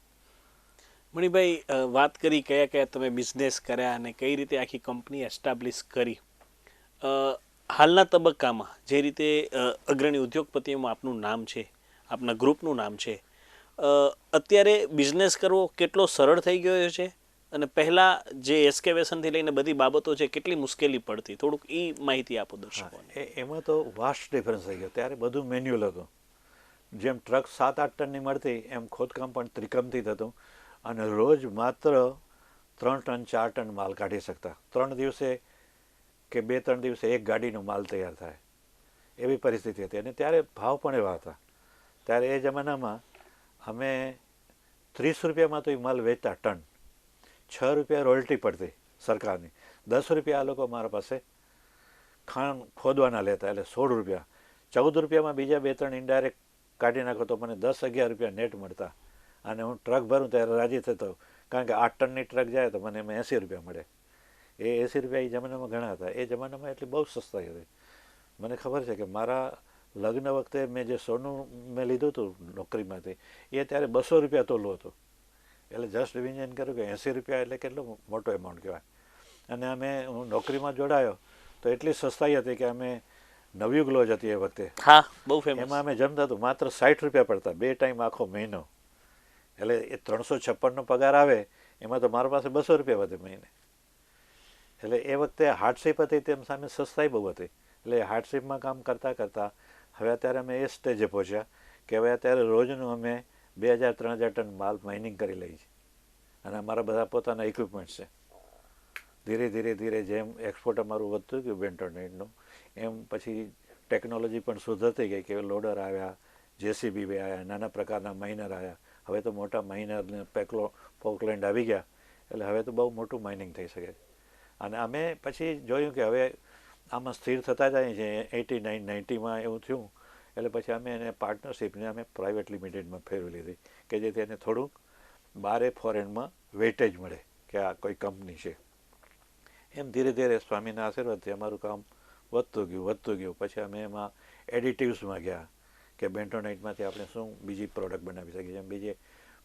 મણિભાઈ, વાત કરી કયા કયા તમે બિઝનેસ કર્યા અને કઈ રીતે આખી કંપની એસ્ટાબ્લિશ કરી. હાલના તબક્કામાં જે રીતે અગ્રણી ઉદ્યોગપતિઓમાં આપનું નામ છે, આપના ગ્રુપનું નામ છે, અત્યારે બિઝનેસ કરવો કેટલો સરળ થઈ ગયો છે અને પહેલાં જે એસ્કેવેશનથી લઈને બધી બાબતો છે કેટલી મુશ્કેલી પડતી, થોડુંક એ માહિતી આપો હા, દર્શકોને. એમાં તો વાસ્ટ ડિફરન્સ થઈ ગયો. ત્યારે બધું મેન્યુઅલ હતું. જેમ ટ્રક 7-8 ટનની મળતી એમ ખોદકામ પણ ત્રિકમથી થતું અને રોજ માત્ર 3 ટન 4 ટન માલ કાઢી શકતા. 3 દિવસે કે 2-3 દિવસે એક ગાડીનો માલ તૈયાર થાય એવી પરિસ્થિતિ હતી. અને ત્યારે ભાવ પણ એવા હતા. ત્યારે એ જમાનામાં અમે 30 રૂપિયામાં તો એ માલ વેચતા ટન. 6 રૂપિયા રોયલ્ટી પડતી સરકારની. 10 રૂપિયા આ લોકો મારા પાસે ખાણ ખોદવાના લેતા, એટલે 16 રૂપિયા. 14 રૂપિયામાં બીજા 2-3 ઇનડાયરેક્ટ કાઢી નાખો તો મને 10-11 રૂપિયા નેટ મળતા. અને હું ટ્રક ભરું ત્યારે રાજી થતો, કારણ કે 8 ટનની ટ્રક જાય તો મને એમાં 80 રૂપિયા મળે. એ 80 રૂપિયા એ જમાનામાં ઘણા હતા. એ જમાનામાં એટલી બહુ સસ્તાઈ હતી. મને ખબર છે કે મારા લગ્ન વખતે મેં જે સોનું મેં લીધું હતું નોકરીમાંથી, એ ત્યારે 200 રૂપિયા તોલું હતું. એટલે જસ્ટ ડિવિઝન કર્યું કે 80 રૂપિયા એટલે કેટલો મોટો એમાઉન્ટ કહેવાય. અને હું નોકરીમાં જોડાયો તો એટલી સસ્તાઈ હતી કે અમે નવયુગ લોજ હતી એ વખતે, હા, બહુ ફેમસ. એમાં અમે જમતા હતું માત્ર 60 રૂપિયા પડતા 2 ટાઈમ આખો મહિનો. એટલે એ 356નો પગાર આવે એમાં તો મારા પાસે 200 રૂપિયા વધે મહિને. એટલે એ વખતે હાર્ડશીપ હતી તેમ સામે સસ્તાઈ બહુ હતી. એટલે હાર્ડશીપમાં કામ કરતાં કરતાં હવે અત્યારે અમે એ સ્ટેજે પહોંચ્યા કે હવે અત્યારે રોજનું અમે 2000-3000 ટન માલ માઇનિંગ કરી લઈએ છીએ. અને અમારા બધા પોતાના ઇક્વિપમેન્ટ્સ છે. ધીરે ધીરે ધીરે જેમ એક્સપોર્ટ અમારું વધતું ગયું બેન્ટોનાઇટનું, એમ પછી ટેકનોલોજી પણ સુધરતી ગઈ કે લોડર આવ્યા, જેસીબી આવ્યા, નાના પ્રકારના માઇનર આવ્યા. હવે તો મોટા માઇનર ને પોકલેન્ડ આવી ગયા. એટલે હવે તો બહુ મોટું માઇનિંગ થઈ શકે. અને અમે પછી જોયું કે હવે આમાં સ્થિર થતા જાય છે. 89-90માં એવું થયું. એટલે પછી અમે એને પાર્ટનરશિપને અમે પ્રાઇવેટ લિમિટેડમાં ફેરવી લીધી કે જેથી એને થોડુંક બારે ફોરેનમાં વેટેજ મળે કે આ કોઈ કંપની છે. એમ ધીરે ધીરે સ્વામીના આશીર્વાદથી અમારું કામ વધતું ગયું. પછી અમે એમાં એડિટિવ્સમાં ગયા કે બેન્ટોનાઇટમાંથી આપણે શું બીજી પ્રોડક્ટ બનાવી શકીએ, જેમ બીજી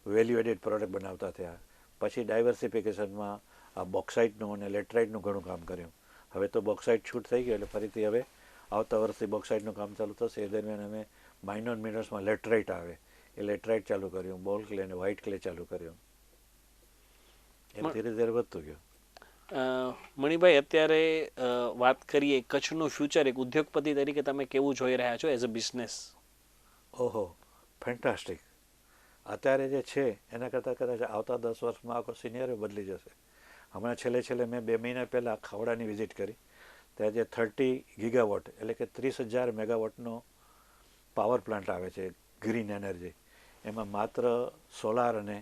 વેલ્યુ એડેડ પ્રોડક્ટ બનાવતા થયા. પછી ડાયવર્સિફિકેશનમાં આ બોક્સાઇટનું અને લેટરાઇટનું ઘણું કામ કર્યું. હવે તો બોક્સાઇટ છૂટ થઈ ગયો એટલે ફરીથી હવે આવતા વર્ષથી બોક્સાઇટનું કામ ચાલુ થશે. એ દરમિયાન અમે માઇનોર મિનરલ્સમાં લેટરાઇટ આવે એ લેટરાઇટ ચાલુ કર્યું, બોલ ક્લે અને વ્હાઇટ ક્લે ચાલુ કર્યું. એમ ધીરે ધીરે વધતું ગયું. મણિભાઈ, અત્યારે વાત કરીએ કચ્છનું ફ્યુચર, એક ઉદ્યોગપતિ તરીકે તમે કેવું જોઈ રહ્યા છો એઝ અ બિઝનેસ? ઓહો, ફેન્ટાસ્ટિક. અત્યારે જે છે એના કરતાં કદાચ આવતા 10 વર્ષમાં આખો સિનિયરો બદલી જશે. હમણાં છેલ્લે મેં 2 મહિના પહેલાં ખાવડાની વિઝિટ કરી. ત્યાં જે 30 ગીગાવોટ એટલે કે 30,000 મેગાવોટનો પાવર પ્લાન્ટ આવે છે, ગ્રીન એનર્જી. એમાં માત્ર સોલાર અને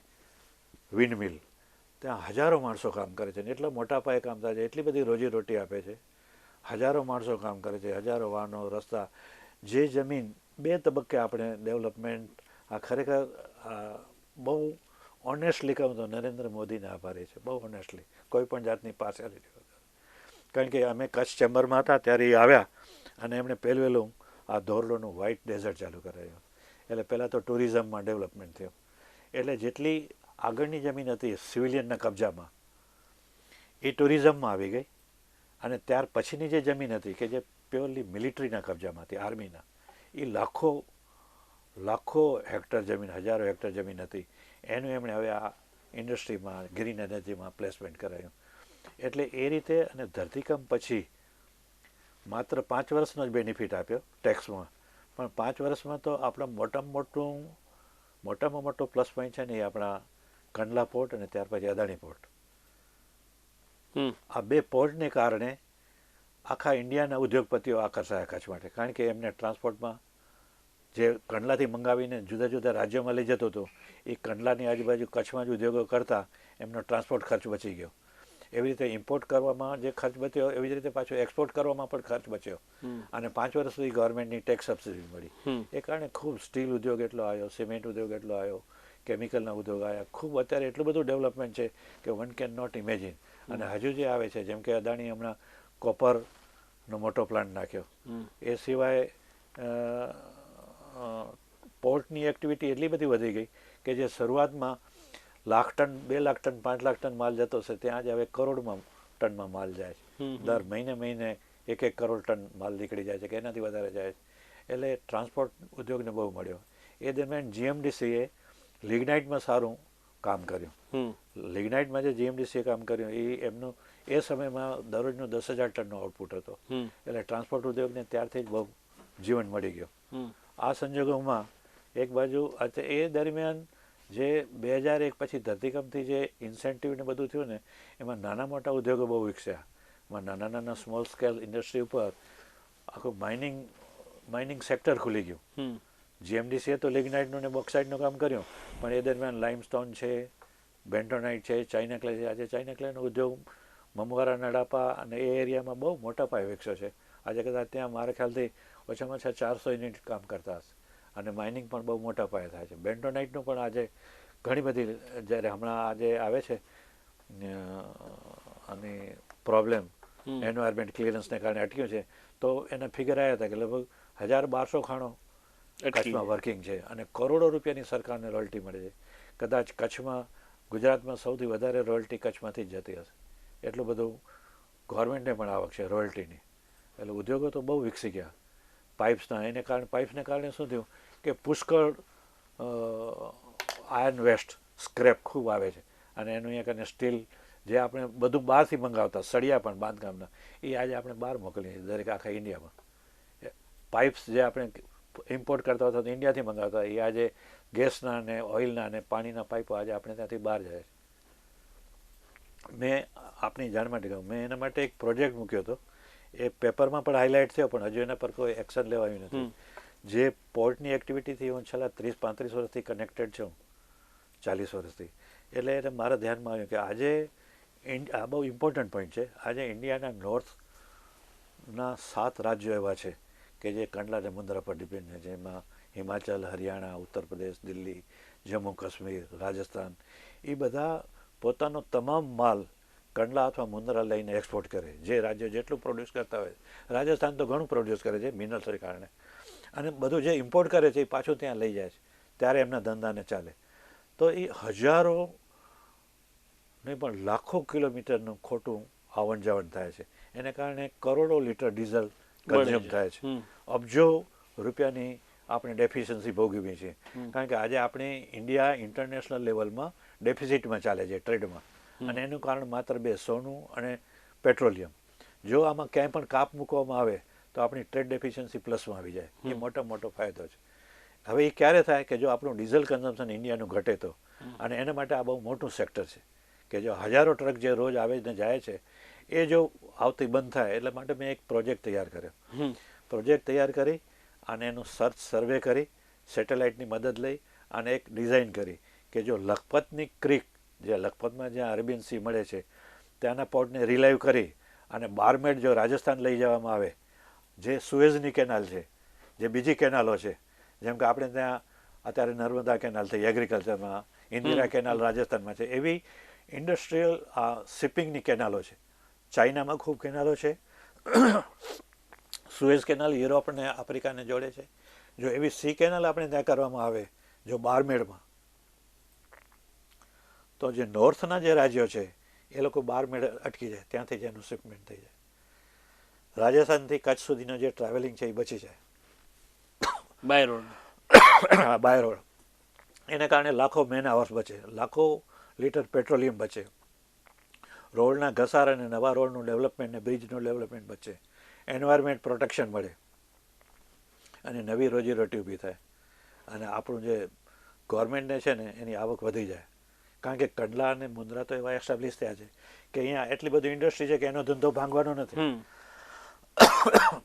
વિન્ડમિલ. ત્યાં હજારો માણસો કામ કરે છે. એટલા મોટા પાયે કામ થાય છે, એટલી બધી રોજીરોટી આપે છે. હજારો માણસો કામ કરે છે, હજારો વાહનો, રસ્તા. જે જમીન 2 તબક્કે આપણે ડેવલપમેન્ટ, આ ખરેખર બહુ ઓનેસ્ટલી કહું તો નરેન્દ્ર મોદીને આભારી છે, બહુ ઓનેસ્ટલી. કોઈ પણ જાતની પાર્શિયાલિટી વગર. કારણ કે અમે કચ્છ ચેમ્બરમાં હતા ત્યારે એ આવ્યા અને એમણે પહેલું આ ધોરડોનું વ્હાઇટ ડેઝર્ટ ચાલુ કરાવ્યું. એટલે પહેલાં તો ટુરિઝમમાં ડેવલપમેન્ટ થયું. એટલે જેટલી આગળની જમીન હતી સિવિલિયનના કબજામાં, એ ટુરિઝમમાં આવી ગઈ. અને ત્યાર પછીની જે જમીન હતી કે જે પ્યોરલી મિલિટરીના કબજામાં હતી, આર્મીના, એ લાખો હેક્ટર જમીન, હજારો હેક્ટર જમીન હતી. એનું એમણે હવે આ ઇન્ડસ્ટ્રીમાં, ગ્રીન એનર્જીમાં પ્લેસમેન્ટ કરાયું. એટલે એ રીતે અને ધરતીકંપ પછી માત્ર 5 વર્ષનો જ બેનિફિટ આપ્યો ટેક્સમાં, પણ 5 વર્ષમાં તો આપણા મોટામાં મોટો પ્લસ પોઈન્ટ છે ને એ આપણા કંડલા પોર્ટ અને ત્યાર પછી અદાણી પોર્ટ. આ 2 પોર્ટને કારણે આખા ઇન્ડિયાના ઉદ્યોગપતિઓ આકર્ષાયા કચ્છ માટે. કારણ કે એમને ટ્રાન્સપોર્ટમાં જે કંડલાથી મંગાવીને જુદા જુદા રાજ્યોમાં લઈ જતો હતો, એ કંડલાની આજુબાજુ કચ્છમાં જ ઉદ્યોગો કરતા એમનો ટ્રાન્સપોર્ટ ખર્ચ બચી ગયો. એવી રીતે ઇમ્પોર્ટ કરવામાં જે ખર્ચ બચ્યો, એવી જ રીતે પાછો એક્સપોર્ટ કરવામાં પણ ખર્ચ બચ્યો. અને 5 વર્ષ સુધી ગવર્મેન્ટની ટેક્સ સબસિડી મળી. એ કારણે ખૂબ સ્ટીલ ઉદ્યોગ એટલો આવ્યો, સિમેન્ટ ઉદ્યોગ એટલો આવ્યો, કેમિકલના ઉદ્યોગ આવ્યા. ખૂબ અત્યારે એટલું બધું ડેવલપમેન્ટ છે કે વન કેન નોટ ઇમેજિન. અને હજુ જે આવે છે, જેમ કે અદાણી હમણાં કોપરનો મોટો પ્લાન્ટ નાખ્યો. એ સિવાય પોર્ટની એક્ટિવિટી એટલી બધી વધી ગઈ કે જે શરૂઆતમાં 1 lakh ton, 2 lakh ton, 5 lakh ton માલ જતો હશે, ત્યાં જ હવે કરોડમાં ટનમાં માલ જાય છે. દર મહિને 1 કરોડ ટન માલ નીકળી જાય છે કે એનાથી વધારે જાય છે. એટલે ટ્રાન્સપોર્ટ ઉદ્યોગને બહુ મળ્યો. એ દરમિયાન GMDCએ લિગ્નાઇટમાં સારું કામ કર્યું. હમ લિગ્નાઇટમાં જે જીએમડીસીએ કામ કર્યું એ એમનું એ સમયમાં દરરોજનો 10,000 ટનનો આઉટપુટ હતો. હમ એટલે ટ્રાન્સપોર્ટ ઉદ્યોગને ત્યારથી જ બહુ જીવન મળી ગયું. હમ આ સંજોગોમાં એક બાજુ એ દરમિયાન જે 2001 પછી ધરતીકંપથી જે ઇન્સેન્ટિવ ને બધું થયું ને એમાં નાના મોટા ઉદ્યોગો બહુ વિકસ્યા. એમાં નાના નાના સ્મોલ સ્કેલ ઇન્ડસ્ટ્રી ઉપર આખું માઇનિંગ સેક્ટર ખુલી ગયું. હમ જીએમડીસીએ તો લિગ્નાઇટનું ને બોક્સાઇટનું કામ કર્યું, પણ એ દરમિયાન લાઇમસ્ટોન છે, બેન્ટોનાઇટ છે, ચાઇના ક્લે છે. આજે ચાઇના ક્લેનો ઉદ્યોગ મમવારા નડાપા અને એ એરિયામાં બહુ મોટા પાયે વિકસ્યો છે. આજે કદાચ ત્યાં મારા ખ્યાલથી ઓછામાં ઓછા 400 યુનિટ કામ કરતા હશે અને માઇનિંગ પણ બહુ મોટા પાયે થાય છે. બેન્ટોનાઇટનું પણ આજે ઘણી બધી જ્યારે હમણાં આજે આવે છે અને પ્રોબ્લેમ એન્વાયરમેન્ટ ક્લિયરન્સને કારણે અટક્યું છે, તો એના ફિગર આવ્યા હતા કે લગભગ 1,200 ખાણો કચ્છમાં વર્કિંગ છે અને કરોડો રૂપિયાની સરકારને રોયલ્ટી મળે છે. કદાચ કચ્છમાં ગુજરાતમાં સૌથી વધારે રોયલ્ટી કચ્છમાંથી જ જતી હશે. એટલું બધું ગવર્મેન્ટને પણ આવક છે રોયલ્ટીની. એટલે ઉદ્યોગો તો બહુ વિકસી ગયા પાઇપ્સને કારણે શું થયું કે પુષ્કળ આયર્ન વેસ્ટ સ્ક્રેપ ખૂબ આવે છે અને એનું અહીંયા કરીને સ્ટીલ જે આપણે બધું બહારથી મંગાવતા સળિયા પણ બાંધકામના એ આજે આપણે બહાર મોકલીએ દરેક આખા ઇન્ડિયામાં. પાઇપ્સ જે આપણે ઇમ્પોર્ટ કરતા હતા તો ઇન્ડિયાથી મંગાવતા એ આજે ગેસના ને ઓઇલના અને પાણીના પાઇપો આજે આપણે ત્યાંથી બહાર જાય છે. મેં આપની જાણ માટે કહું, મેં એના માટે એક પ્રોજેક્ટ મૂક્યો હતો. એ પેપરમાં પણ હાઇલાઇટ થયો, પણ હજુ એના પર કોઈ એક્શન લેવાયું નથી. જે પોર્ટની એક્ટિવિટીથી હું છેલ્લા 30-35 વર્ષથી કનેક્ટેડ છું, 40 વર્ષથી. એટલે એને મારા ધ્યાનમાં આવ્યું કે આજે આ બહુ ઇમ્પોર્ટન્ટ પોઈન્ટ છે. આજે ઇન્ડિયાના નોર્થના 7 રાજ્યો એવા છે કે જે કંડલા અને મુંદ્રા પર ડિપેન્ડ છે, જેમાં હિમાચલ, હરિયાણા, ઉત્તર પ્રદેશ, દિલ્હી, જમ્મુ કાશ્મીર, રાજસ્થાન. એ બધા પોતાનો તમામ માલ કંડલા અથવા મુંદ્રા લઈને એક્સપોર્ટ કરે. જે રાજ્યો જેટલું પ્રોડ્યુસ કરતા હોય, રાજસ્થાન તો ઘણું પ્રોડ્યુસ કરે છે મિનરલ્સને કારણે, અને બધું જે ઇમ્પોર્ટ કરે છે એ પાછું ત્યાં લઈ જાય છે, ત્યારે એમના ધંધાને ચાલે. તો એ હજારો નહીં પણ લાખો કિલોમીટરનું ખોટું આવન જાવન થાય છે. એને કારણે કરોડો લીટર ડીઝલ કન્ઝ્યુમ થાય છે. અબજો રૂપિયાની આપણે ડેફિશિયન્સી ભોગવીએ છીએ. કારણ કે આજે આપણે ઇન્ડિયા ઇન્ટરનેશનલ લેવલમાં ડેફિસિટમાં ચાલે છે ટ્રેડમાં, અને એનું કારણ માત્ર 2, સોનું અને પેટ્રોલિયમ. જો આમાં ક્યાંય પણ કાપ મૂકવામાં આવે તો આપણી ટ્રેડ ડેફિશિયન્સી પ્લસમાં આવી જાય. એ મોટો ફાયદો છે. હવે એ ક્યારે થાય કે જો આપણું ડીઝલ કન્ઝમ્પશન ઇન્ડિયાનું ઘટે તો, અને એના માટે આ બહુ મોટું સેક્ટર છે કે જો હજારો ટ્રક જે રોજ આવે ને જાય છે એ જો આવતી બંધ થાય. એટલે માટે મેં એક પ્રોજેક્ટ તૈયાર કર્યો. પ્રોજેક્ટ તૈયાર કરી અને એનું સર્ચ સર્વે કરી, સેટેલાઇટની મદદ લઈ અને એક ડિઝાઇન કરી કે જો લખપતની ક્રીક, જે લખપતમાં જ્યાં અરેબિયન સી મળે છે, ત્યાંના પોર્ટને રિલાઇવ કરી અને બારમેડ જો રાજસ્થાન લઈ જવામાં આવે, જે સુએઝની કેનાલ છે, જે બીજી કેનાલો છે, જેમ કે આપણે ત્યાં અત્યારે નર્મદા કેનાલ થઈ એગ્રીકલ્ચરમાં, ઇન્દિરા કેનાલ રાજસ્થાનમાં છે, એવી ઇન્ડસ્ટ્રીયલ શિપિંગની કેનાલો છે. ચાઇનામાં ખૂબ કેનાલો છે. સુએઝ કેનાલ યુરોપ અને આફ્રિકાને જોડે છે. જો એવી સી કેનાલ આપણે ત્યાં કરવામાં આવે જો બારમેડમાં, તો જે નોર્થના જે રાજ્યો છે એ લોકો બારમેડ અટકી જાય, ત્યાંથી જ એનું શિપમેન્ટ થઈ જાય. રાજસ્થાનથી કચ્છ સુધીનો જે ટ્રાવેલિંગ છે એ બચી જાય બાય રોડ. By road. એને કારણે લાખો મેન આવર્સ બચે, લાખો લીટર પેટ્રોલિયમ બચે, રોડના ઘસારા અને નવા રોડનું ડેવલપમેન્ટ ને બ્રિજનું ડેવલપમેન્ટ બચે, એન્વાયરમેન્ટ પ્રોટેક્શન મળે અને નવી રોજીરોટી ઊભી થાય, અને આપણું જે ગવર્મેન્ટને છે ને એની આવક વધી જાય. કારણ કે કંડલા અને મુંદ્રા તો એવા એસ્ટાબ્લિશ થયા છે કે અહીંયા એટલી બધી ઇન્ડસ્ટ્રી છે કે એનો ધંધો ભાંગવાનો નથી.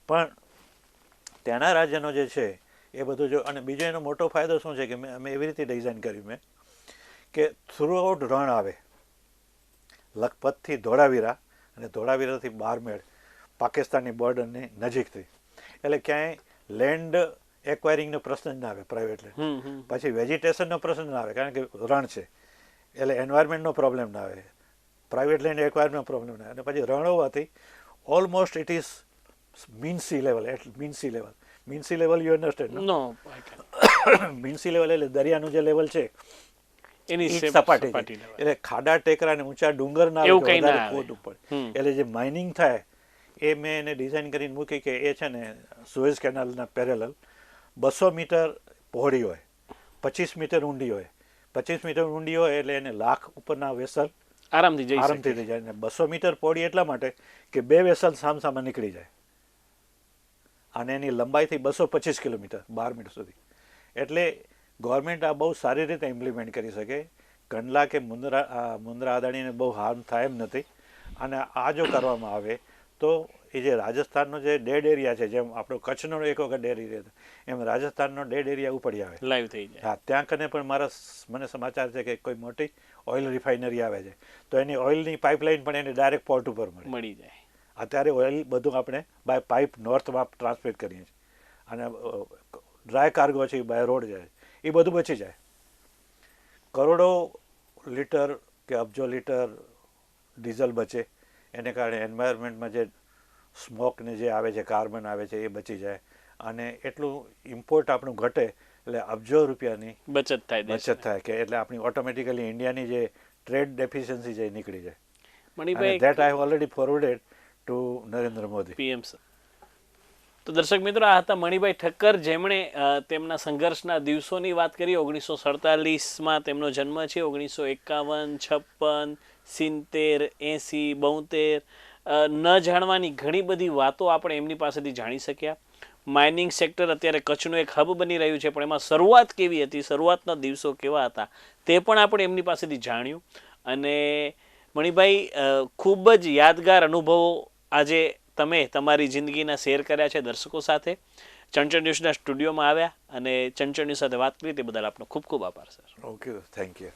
પણ ત્યાંના રાજ્યનો જે છે એ બધું જો, અને બીજો એનો મોટો ફાયદો શું છે કે અમે એવી રીતે ડિઝાઇન કર્યું મેં કે થ્રુ આઉટ રણ આવે, લખપતથી ધોળાવીરા અને ધોળાવીરાથી બારમેડ, પાકિસ્તાનની બોર્ડરની નજીકથી. એટલે ક્યાંય લેન્ડ એક્વાયરિંગનો પ્રશ્ન જ ના આવે, પ્રાઇવેટ લેન્ડ. પછી વેજીટેશનનો પ્રશ્ન ના આવે કારણ કે રણ છે, એટલે એન્વાયરમેન્ટનો પ્રોબ્લેમ ના આવે, પ્રાઇવેટ લેન્ડ એક્વાયરનો પ્રોબ્લેમ ના આવે. અને પછી રણ હોવાથી almost it is mean sea level. Mean sea level you understand? No. Mean sea level એટલે દરિયાનું જે લેવલ છે એની સપાટી, એટલે ખાડા ટેકરા ને ઊંચા ડુંગર ના ખોદવું પડે. એટલે જે માઇનિંગ થાય એ મેં એને ડિઝાઇન કરીને મૂકી કે એ છે ને સુએઝ કેનાલના પેરેલલ 200 મીટર પહોળી હોય, 25 મીટર ઊંડી હોય, 25 મીટર ઊંડી હોય એટલે એને લાખ ઉપરના વેસલ આરામથી જઈ આરામથી થઈ જાય. અને 200 મીટર પહોળી એટલા માટે કે 2 વેસલ સામસામા નીકળી જાય. અને એની લંબાઈથી 225 કિલોમીટર 12 મીટર સુધી. એટલે ગવર્મેન્ટ આ બહુ સારી રીતે ઇમ્પ્લિમેન્ટ કરી શકે. કંડલા કે મુન્દ્રા અદાણીને બહુ હાર્મ થાય એમ નથી. અને આ જો કરવામાં આવે તો એ જે રાજસ્થાનનો જે ડેડ એરિયા છે, જેમ આપણો કચ્છનો એક વખત ડેડ એરિયા હતો, એમ રાજસ્થાનનો ડેડ એરિયા ઉપડી આવે. લાઈવ થઈ જાય. હા, ત્યાં કને પણ મને સમાચાર છે કે કોઈ મોટી ઓઇલ રિફાઇનરી આવે છે, તો એની ઓઇલની પાઇપલાઇન પણ એને ડાયરેક્ટ પોર્ટ ઉપર મળી જાય. અત્યારે ઓઇલ બધું આપણે બાય પાઇપ નોર્થમાં ટ્રાન્સમિટ કરીએ છીએ. અને ડ્રાય કાર્ગો છે એ બાય રોડ જાય, એ બધું બચી જાય. કરોડો લીટર કે અબજો લીટર ડીઝલ બચે. એને કારણે એન્વાયરમેન્ટમાં જે સ્મોક ને જે આવે છે, કાર્બન આવે છે, એ બચી જાય. અને એટલું ઇમ્પોર્ટ આપણું ઘટે એટલે અબજો રૂપિયાની બચત થાય કે એટલે આપણી ઓટોમેટિકલી ઇન્ડિયાની જે ટ્રેડ ડેફિશિયન્સી છે એ નીકળી જાય. Manibhai, that I have already forwarded to Narendra Modi PM. તો દર્શક મિત્રો, આ હતા મણિભાઈ ઠક્કર, જેમણે તેમના સંઘર્ષના દિવસોની વાત કરી. 1947માં તેમનો જન્મ છે. 1951, 56, 70, 80, 72 ન જાણવાની ઘણી બધી વાતો આપણે એમની પાસેથી જાણી શક્યા. માઇનિંગ સેક્ટર અત્યારે કચ્છનું એક હબ બની રહ્યું છે, પણ એમાં શરૂઆત કેવી હતી, શરૂઆતના દિવસો કેવા હતા, તે પણ આપણે એમની પાસેથી જાણ્યું. અને મણિભાઈ, ખૂબ જ યાદગાર અનુભવો આજે તમે તમારી જિંદગીના શેર કર્યા છે દર્શકો સાથે. ચંચળ ન્યૂઝના સ્ટુડિયોમાં આવ્યા અને ચંચળ ન્યૂઝ સાથે વાત કરી તે બદલ આપનો ખૂબ ખૂબ આભાર સર. Okay, thank you.